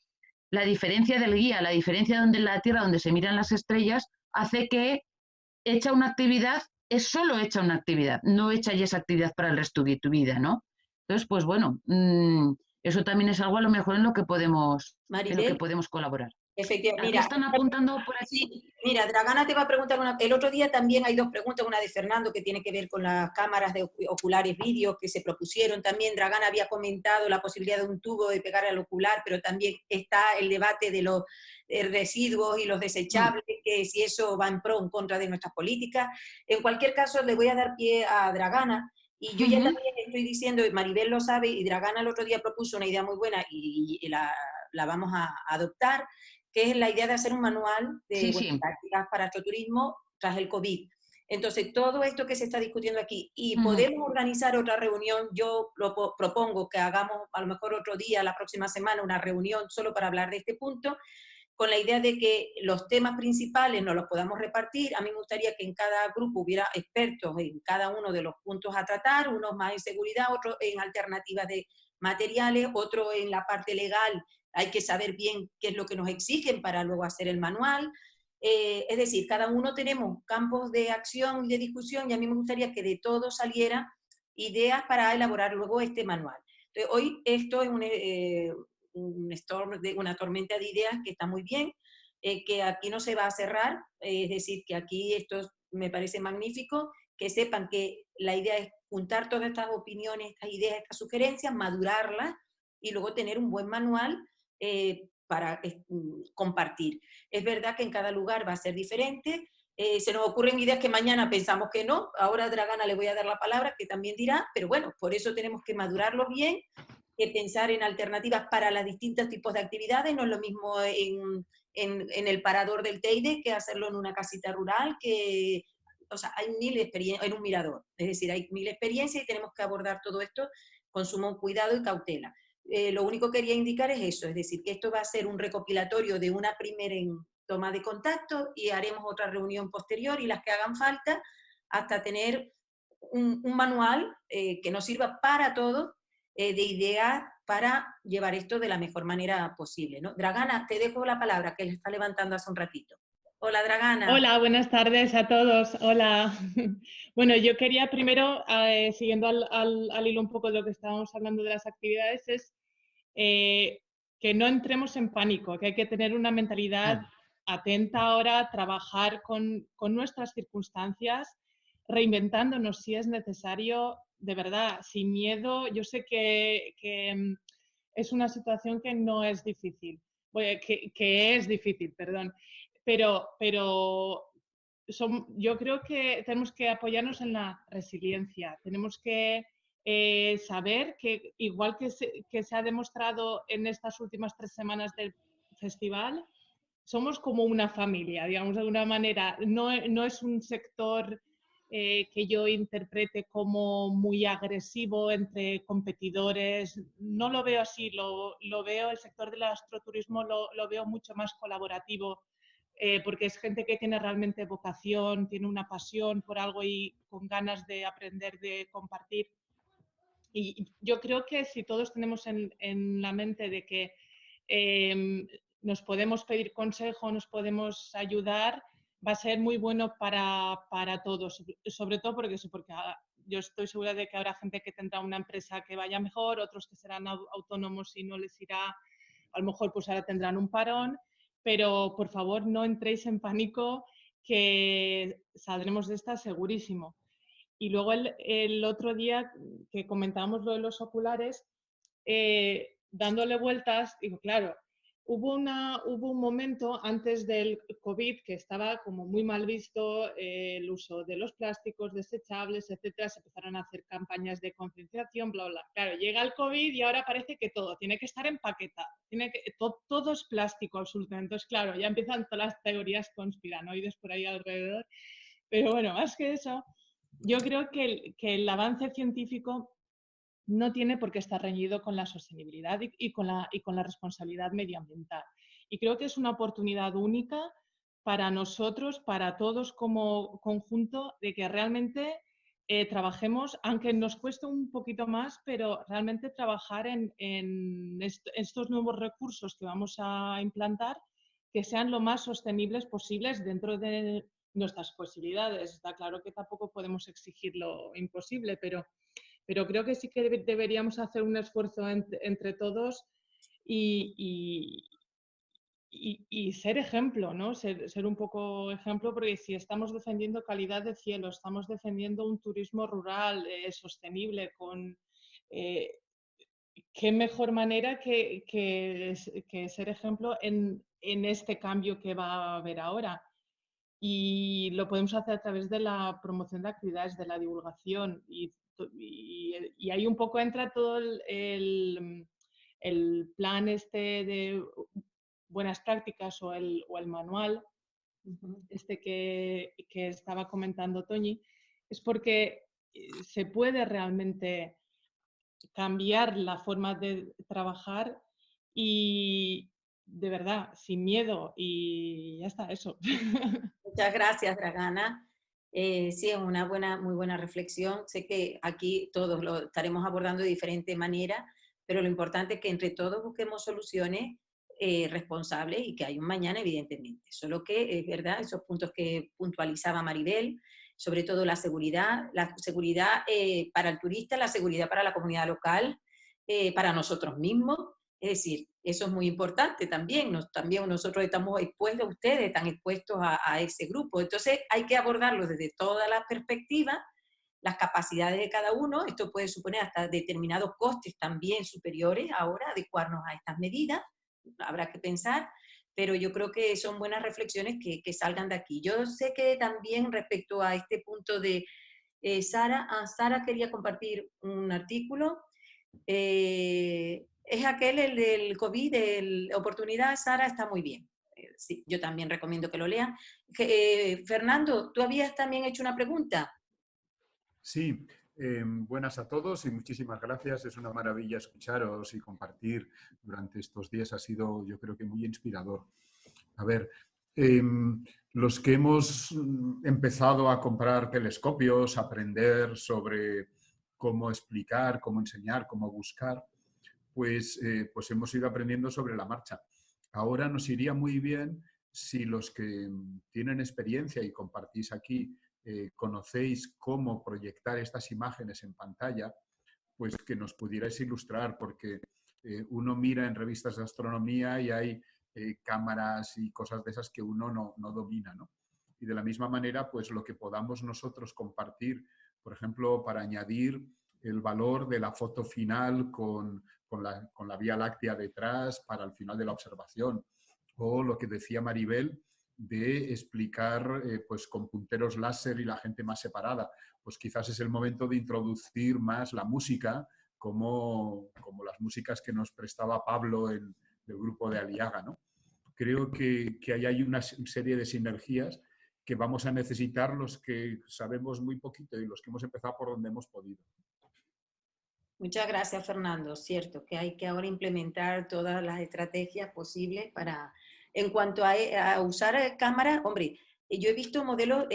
la diferencia del guía, la diferencia de la Tierra, donde se miran las estrellas, hace que hecha una actividad, es solo hecha una actividad, no hecha ya esa actividad para el resto de tu vida, ¿no? Entonces, pues bueno, eso también es algo a lo mejor en lo que podemos, Maribel, en lo que podemos colaborar. Efectivamente, Aquí mira, están apuntando por aquí. sí, mira, Dragana te va a preguntar el otro día también hay dos preguntas, una de Fernando que tiene que ver con las cámaras de oculares vídeos que se propusieron también. Dragana había comentado la posibilidad de un tubo de pegar al ocular, pero también está el debate de los residuos y los desechables, que si eso va en pro o en contra de nuestras políticas. En cualquier caso, le voy a dar pie a Dragana. Y yo ya también estoy diciendo, Maribel lo sabe, y Dragana el otro día propuso una idea muy buena y la vamos a adoptar, que es la idea de hacer un manual de buenas prácticas para astroturismo tras el COVID. Entonces, todo esto que se está discutiendo aquí, y podemos organizar otra reunión, yo propongo que hagamos a lo mejor otro día, la próxima semana, una reunión solo para hablar de este punto, con la idea de que los temas principales nos los podamos repartir. A mí me gustaría que en cada grupo hubiera expertos en cada uno de los puntos a tratar, unos más en seguridad, otros en alternativas de materiales, otros en la parte legal. Hay que saber bien qué es lo que nos exigen para luego hacer el manual. Es decir, cada uno tenemos campos de acción y de discusión, y a mí me gustaría que de todo saliera ideas para elaborar luego este manual. Entonces, hoy esto es una tormenta de ideas que está muy bien, que aquí no se va a cerrar, es decir, que aquí esto me parece magnífico, que sepan que la idea es juntar todas estas opiniones, estas ideas, estas sugerencias, madurarlas y luego tener un buen manual para compartir. Es verdad que en cada lugar va a ser diferente, se nos ocurren ideas que mañana pensamos que no, ahora a Dragana le voy a dar la palabra, que también dirá, pero bueno, por eso tenemos que madurarlo bien, que pensar en alternativas para los distintos tipos de actividades, no es lo mismo en el parador del Teide que hacerlo en una casita rural, que, o sea, hay mil experiencias, en un mirador, es decir, hay mil experiencias y tenemos que abordar todo esto con sumo cuidado y cautela. Lo único que quería indicar es eso, es decir, que esto va a ser un recopilatorio de una primera toma de contacto y haremos otra reunión posterior y las que hagan falta hasta tener un manual que nos sirva para todo, de ideas para llevar esto de la mejor manera posible, ¿no? Dragana, te dejo la palabra, que le está levantando hace un ratito. Hola, Dragana. Hola, buenas tardes a todos. Hola. Bueno, yo quería primero, siguiendo al hilo un poco de lo que estábamos hablando de las actividades, es que no entremos en pánico, que hay que tener una mentalidad atenta ahora, trabajar con nuestras circunstancias, reinventándonos si es necesario, de verdad, sin miedo. Yo sé que es una situación que no es difícil, que es difícil, perdón, pero yo creo que tenemos que apoyarnos en la resiliencia, tenemos que saber que igual que se ha demostrado en estas últimas 3 semanas del festival, somos como una familia, digamos, de alguna manera. No es un sector que yo interprete como muy agresivo entre competidores. No lo veo así, lo veo, el sector del astroturismo lo veo mucho más colaborativo, porque es gente que tiene realmente vocación, tiene una pasión por algo y con ganas de aprender, de compartir. Y yo creo que si todos tenemos en la mente de que nos podemos pedir consejo, nos podemos ayudar, va a ser muy bueno para todos, sobre todo porque yo estoy segura de que habrá gente que tendrá una empresa que vaya mejor, otros que serán autónomos y no les irá, a lo mejor pues ahora tendrán un parón, pero por favor no entréis en pánico, que saldremos de esta segurísimo. Y luego el otro día que comentábamos lo de los oculares, dándole vueltas, digo, claro, hubo un momento antes del COVID que estaba como muy mal visto el uso de los plásticos desechables, etcétera. Se empezaron a hacer campañas de concienciación, bla, bla. Claro, llega el COVID y ahora parece que todo tiene que estar empaquetado, todo es plástico absolutamente. Entonces, claro, ya empiezan todas las teorías conspiranoides por ahí alrededor. Pero bueno, más que eso, yo creo que el avance científico no tiene por qué estar reñido con la sostenibilidad y con la responsabilidad medioambiental. Y creo que es una oportunidad única para nosotros, para todos como conjunto, de que realmente trabajemos, aunque nos cueste un poquito más, pero realmente trabajar en estos nuevos recursos que vamos a implantar, que sean lo más sostenibles posibles dentro de nuestras posibilidades. Está claro que tampoco podemos exigir lo imposible, pero creo que sí que deberíamos hacer un esfuerzo entre todos y y ser ejemplo, ¿no? Ser un poco ejemplo, porque si estamos defendiendo calidad de cielo, estamos defendiendo un turismo rural sostenible, con qué mejor manera que ser ejemplo en este cambio que va a haber ahora. Y lo podemos hacer a través de la promoción de actividades, de la divulgación. Y ahí un poco entra todo el plan este de buenas prácticas o el manual este que estaba comentando Toñi, es porque se puede realmente cambiar la forma de trabajar y de verdad, sin miedo, y ya está, eso. Muchas gracias, Dragana. Sí, es una muy buena reflexión. Sé que aquí todos lo estaremos abordando de diferente manera, pero lo importante es que entre todos busquemos soluciones responsables y que hay un mañana, evidentemente. Solo que es verdad, esos puntos que puntualizaba Maribel, sobre todo la seguridad para el turista, la seguridad para la comunidad local, para nosotros mismos. Es decir, eso es muy importante también. También nosotros estamos expuestos, ustedes están expuestos a ese grupo. Entonces hay que abordarlo desde todas las perspectivas, las capacidades de cada uno. Esto puede suponer hasta determinados costes también superiores ahora, adecuarnos a estas medidas. Habrá que pensar, pero yo creo que son buenas reflexiones que salgan de aquí. Yo sé que también respecto a este punto de Sara quería compartir un artículo. Es aquel, el del COVID, oportunidad, Sara, está muy bien. Sí, yo también recomiendo que lo lean. Fernando, tú habías también hecho una pregunta. Sí, buenas a todos y muchísimas gracias. Es una maravilla escucharos y compartir durante estos días. Ha sido, yo creo que muy inspirador. A ver, los que hemos empezado a comprar telescopios, aprender sobre cómo explicar, cómo enseñar, cómo buscar, pues hemos ido aprendiendo sobre la marcha. Ahora nos iría muy bien si los que tienen experiencia y compartís aquí conocéis cómo proyectar estas imágenes en pantalla, pues que nos pudierais ilustrar, porque uno mira en revistas de astronomía y hay cámaras y cosas de esas que uno no domina, ¿no? Y de la misma manera, pues lo que podamos nosotros compartir, por ejemplo, para añadir el valor de la foto final con la Vía Láctea detrás para el final de la observación, o lo que decía Maribel, de explicar pues con punteros láser y la gente más separada. Pues quizás es el momento de introducir más la música, como las músicas que nos prestaba Pablo del grupo de Aliaga, ¿no? Creo que ahí hay una serie de sinergias que vamos a necesitar los que sabemos muy poquito y los que hemos empezado por donde hemos podido. Muchas gracias, Fernando. Cierto que hay que ahora implementar todas las estrategias posibles para... En cuanto a usar cámaras, hombre, yo he visto modelos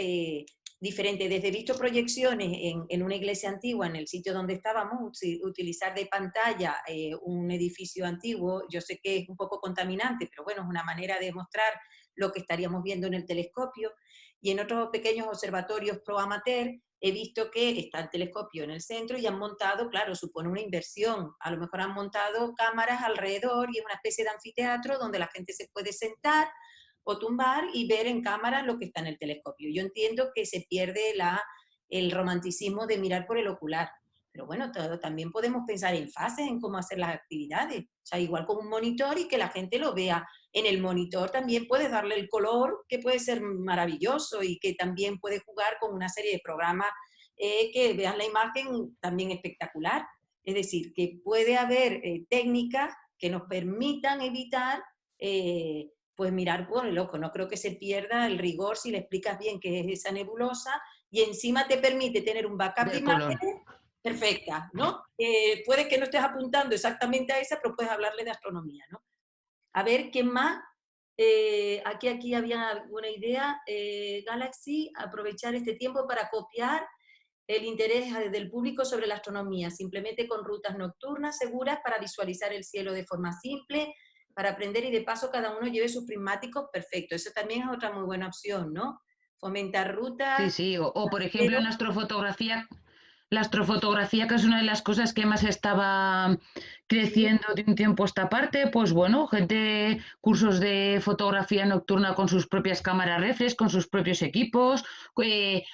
diferentes, desde he visto proyecciones en una iglesia antigua, en el sitio donde estábamos, utilizar de pantalla un edificio antiguo. Yo sé que es un poco contaminante, pero bueno, es una manera de mostrar lo que estaríamos viendo en el telescopio. Y en otros pequeños observatorios pro amateur, he visto que está el telescopio en el centro y han montado, claro, supone una inversión. A lo mejor han montado cámaras alrededor y es una especie de anfiteatro donde la gente se puede sentar o tumbar y ver en cámara lo que está en el telescopio. Yo entiendo que se pierde el romanticismo de mirar por el ocular. Pero bueno, también podemos pensar en fases, en cómo hacer las actividades. O sea, igual con un monitor y que la gente lo vea. En el monitor también puedes darle el color, que puede ser maravilloso y que también puedes jugar con una serie de programas que vean la imagen también espectacular. Es decir, que puede haber técnicas que nos permitan evitar pues mirar por el ojo. No creo que se pierda el rigor si le explicas bien qué es esa nebulosa y encima te permite tener un backup de imágenes perfecta, ¿no? Puede que no estés apuntando exactamente a esa, pero puedes hablarle de astronomía, ¿no? A ver, ¿quién más? Aquí había alguna idea. Galaxy, aprovechar este tiempo para copiar el interés del público sobre la astronomía, simplemente con rutas nocturnas seguras para visualizar el cielo de forma simple, para aprender y de paso cada uno lleve sus prismáticos, perfecto. Eso también es otra muy buena opción, ¿no? Fomentar rutas. Sí, sí, o por ejemplo en astrofotografía, la astrofotografía, que es una de las cosas que más estaba creciendo de un tiempo a esta parte, pues bueno, gente, cursos de fotografía nocturna con sus propias cámaras reflex, con sus propios equipos,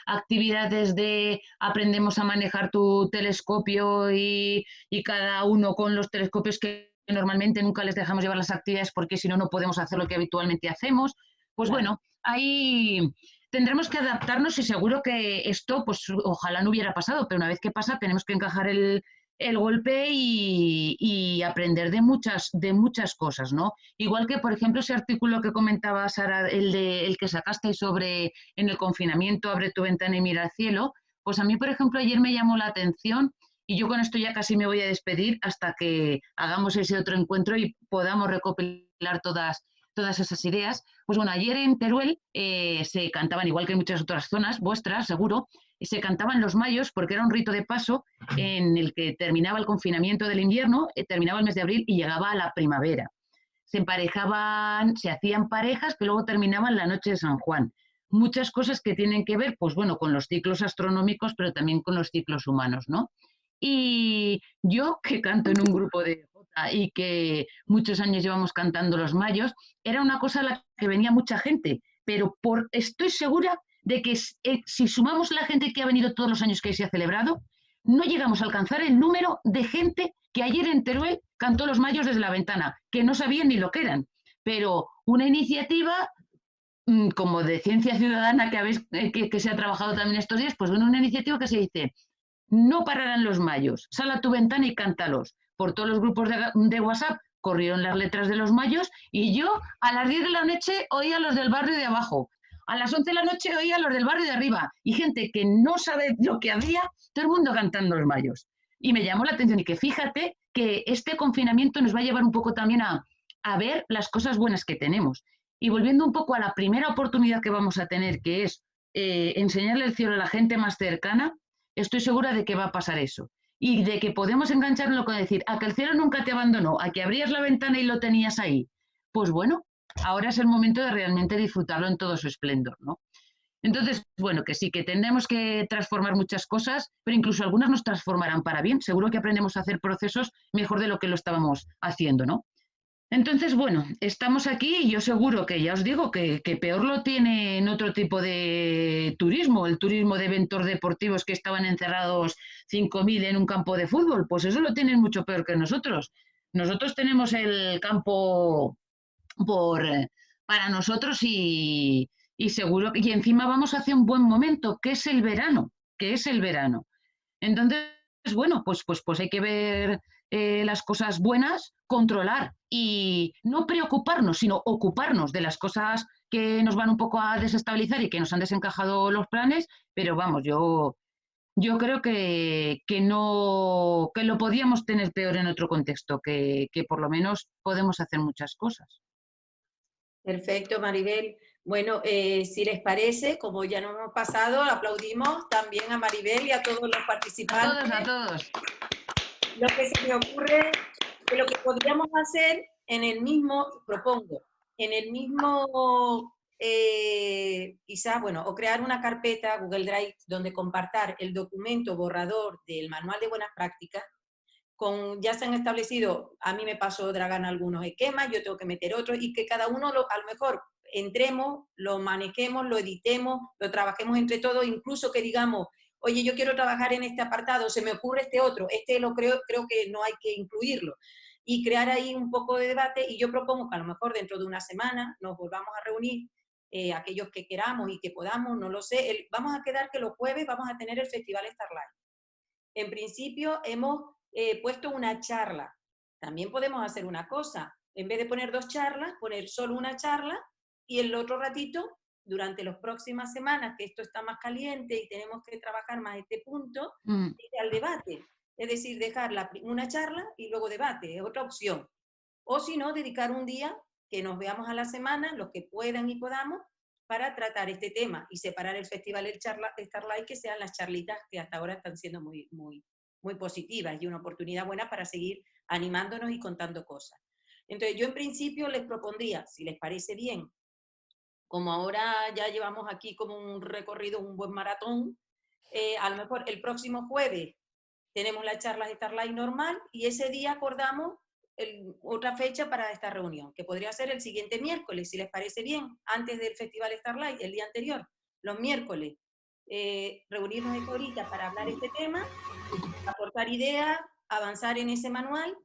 actividades de aprendemos a manejar tu telescopio y cada uno con los telescopios que normalmente nunca les dejamos llevar las actividades porque si no, no podemos hacer lo que habitualmente hacemos. Pues Claro. bueno, ahí tendremos que adaptarnos y seguro que esto, pues ojalá no hubiera pasado, pero una vez que pasa tenemos que encajar el golpe y aprender de muchas cosas, ¿no? Igual que, por ejemplo, ese artículo que comentaba Sara, el que sacaste sobre en el confinamiento, abre tu ventana y mira al cielo, pues a mí, por ejemplo, ayer me llamó la atención y yo con esto ya casi me voy a despedir hasta que hagamos ese otro encuentro y podamos recopilar todas esas ideas. Pues bueno, ayer en Teruel se cantaban, igual que en muchas otras zonas, vuestras seguro, se cantaban los mayos porque era un rito de paso en el que terminaba el confinamiento del invierno, terminaba el mes de abril y llegaba a la primavera. Se emparejaban, se hacían parejas que luego terminaban la noche de San Juan. Muchas cosas que tienen que ver, pues bueno, con los ciclos astronómicos, pero también con los ciclos humanos, ¿no? Y yo, que canto en un grupo de jota y que muchos años llevamos cantando los mayos, era una cosa a la que venía mucha gente, pero estoy segura de que si sumamos la gente que ha venido todos los años que se ha celebrado, no llegamos a alcanzar el número de gente que ayer en Teruel cantó los mayos desde la ventana, que no sabían ni lo que eran. Pero una iniciativa como de ciencia ciudadana que se ha trabajado también estos días, pues bueno, una iniciativa que se dice, no pararán los mayos, sal a tu ventana y cántalos. Por todos los grupos de WhatsApp corrieron las letras de los mayos y yo a las 10 de la noche oía a los del barrio de abajo, a las 11 de la noche oía a los del barrio de arriba y gente que no sabe lo que había, todo el mundo cantando los mayos. Y me llamó la atención y que fíjate que este confinamiento nos va a llevar un poco también a ver las cosas buenas que tenemos. Y volviendo un poco a la primera oportunidad que vamos a tener, que es enseñarle el cielo a la gente más cercana, estoy segura de que va a pasar eso. Y de que podemos engancharlo con decir, a que el cielo nunca te abandonó, a que abrías la ventana y lo tenías ahí. Pues bueno, ahora es el momento de realmente disfrutarlo en todo su esplendor, ¿no? Entonces, bueno, que sí, que tendremos que transformar muchas cosas, pero incluso algunas nos transformarán para bien. Seguro que aprendemos a hacer procesos mejor de lo que lo estábamos haciendo, ¿no? Entonces, bueno, estamos aquí y yo seguro que ya os digo que peor lo tiene en otro tipo de turismo, el turismo de eventos deportivos que estaban encerrados 5.000 en un campo de fútbol, pues eso lo tienen mucho peor que nosotros. Nosotros tenemos el campo por, para nosotros y seguro que y encima vamos hacia un buen momento, que es el verano, que es el verano. Entonces, bueno, pues hay que ver las cosas buenas, controlar y no preocuparnos, sino ocuparnos de las cosas que nos van un poco a desestabilizar y que nos han desencajado los planes, pero vamos, yo creo no, que lo podíamos tener peor en otro contexto, que por lo menos podemos hacer muchas cosas. Perfecto, Maribel. Bueno, si les parece, como ya nos hemos pasado, aplaudimos también a Maribel y a todos los participantes. A todos. Lo que se me ocurre que lo que podríamos hacer en el mismo, propongo, en el mismo, quizás, bueno, o crear una carpeta Google Drive donde compartir el documento borrador del manual de buenas prácticas. Ya se han establecido, a mí me pasó Dragan algunos esquemas, yo tengo que meter otros, y que cada uno a lo mejor entremos, lo manejemos, lo editemos, lo trabajemos entre todos, incluso que digamos, oye, yo quiero trabajar en este apartado, se me ocurre este otro, este lo creo que no hay que incluirlo, y crear ahí un poco de debate, y yo propongo que a lo mejor dentro de una semana nos volvamos a reunir, aquellos que queramos y que podamos, no lo sé, vamos a quedar que los jueves vamos a tener el Festival Starlight. En principio hemos puesto una charla. También podemos hacer una cosa, en vez de poner 2 charlas, poner solo una charla y el otro ratito, durante las próximas semanas, que esto está más caliente y tenemos que trabajar más este punto, ir al debate. Es decir, dejar una charla y luego debate, es otra opción. O si no, dedicar un día que nos veamos a la semana, los que puedan y podamos, para tratar este tema y separar el Festival Starlight, que sean las charlitas que hasta ahora están siendo muy, muy, muy positivas y una oportunidad buena para seguir animándonos y contando cosas. Entonces yo en principio les propondría, si les parece bien, como ahora ya llevamos aquí como un recorrido, un buen maratón, A lo mejor el próximo jueves tenemos la charla de Starlight normal y ese día acordamos otra fecha para esta reunión, que podría ser el siguiente miércoles, si les parece bien, antes del Festival Starlight, el día anterior, los miércoles. Reunirnos esta horita para hablar este tema, aportar ideas, avanzar en ese manual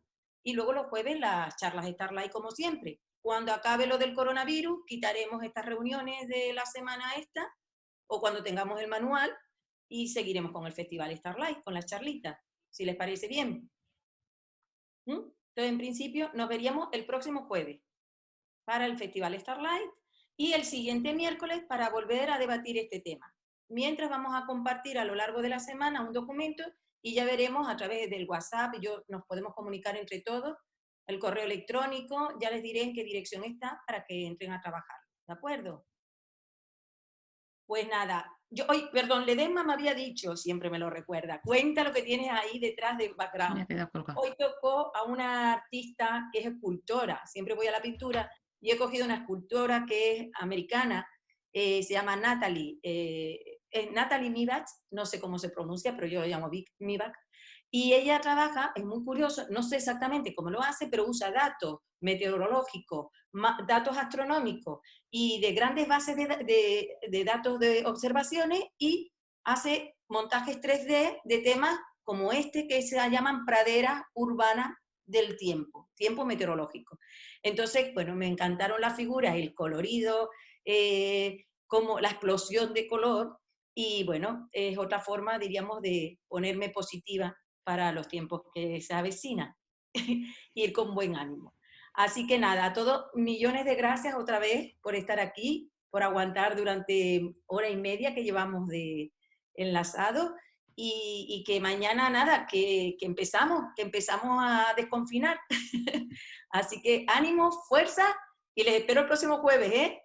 y luego los jueves las charlas de Starlight como siempre. Cuando acabe lo del coronavirus, quitaremos estas reuniones de la semana esta o cuando tengamos el manual y seguiremos con el Festival Starlight, con las charlitas, si les parece bien. Entonces, en principio, nos veríamos el próximo jueves para el Festival Starlight y el siguiente miércoles para volver a debatir este tema. Mientras vamos a compartir a lo largo de la semana un documento y ya veremos a través del WhatsApp, nos podemos comunicar entre todos, el correo electrónico, ya les diré en qué dirección está para que entren a trabajar, ¿de acuerdo? Pues nada, perdón, Ledesma me había dicho, siempre me lo recuerda, cuenta lo que tienes ahí detrás del background. Hoy tocó a una artista que es escultora, siempre voy a la pintura, y he cogido una escultora que es americana, se llama Natalie Mivak, no sé cómo se pronuncia, pero yo la llamo Mivak, y ella trabaja, es muy curioso, no sé exactamente cómo lo hace, pero usa datos meteorológicos, datos astronómicos y de grandes bases de datos de observaciones y hace montajes 3D de temas como este que se llaman praderas urbanas del tiempo meteorológico. Entonces, bueno, me encantaron las figuras, el colorido, como la explosión de color y bueno, es otra forma, diríamos, de ponerme positiva para los tiempos que se avecinan, ir con buen ánimo. Así que nada, a todos millones de gracias otra vez por estar aquí, por aguantar durante hora y media que llevamos de enlazado y que mañana nada, que empezamos a desconfinar. Así que ánimo, fuerza y les espero el próximo jueves, ¿eh?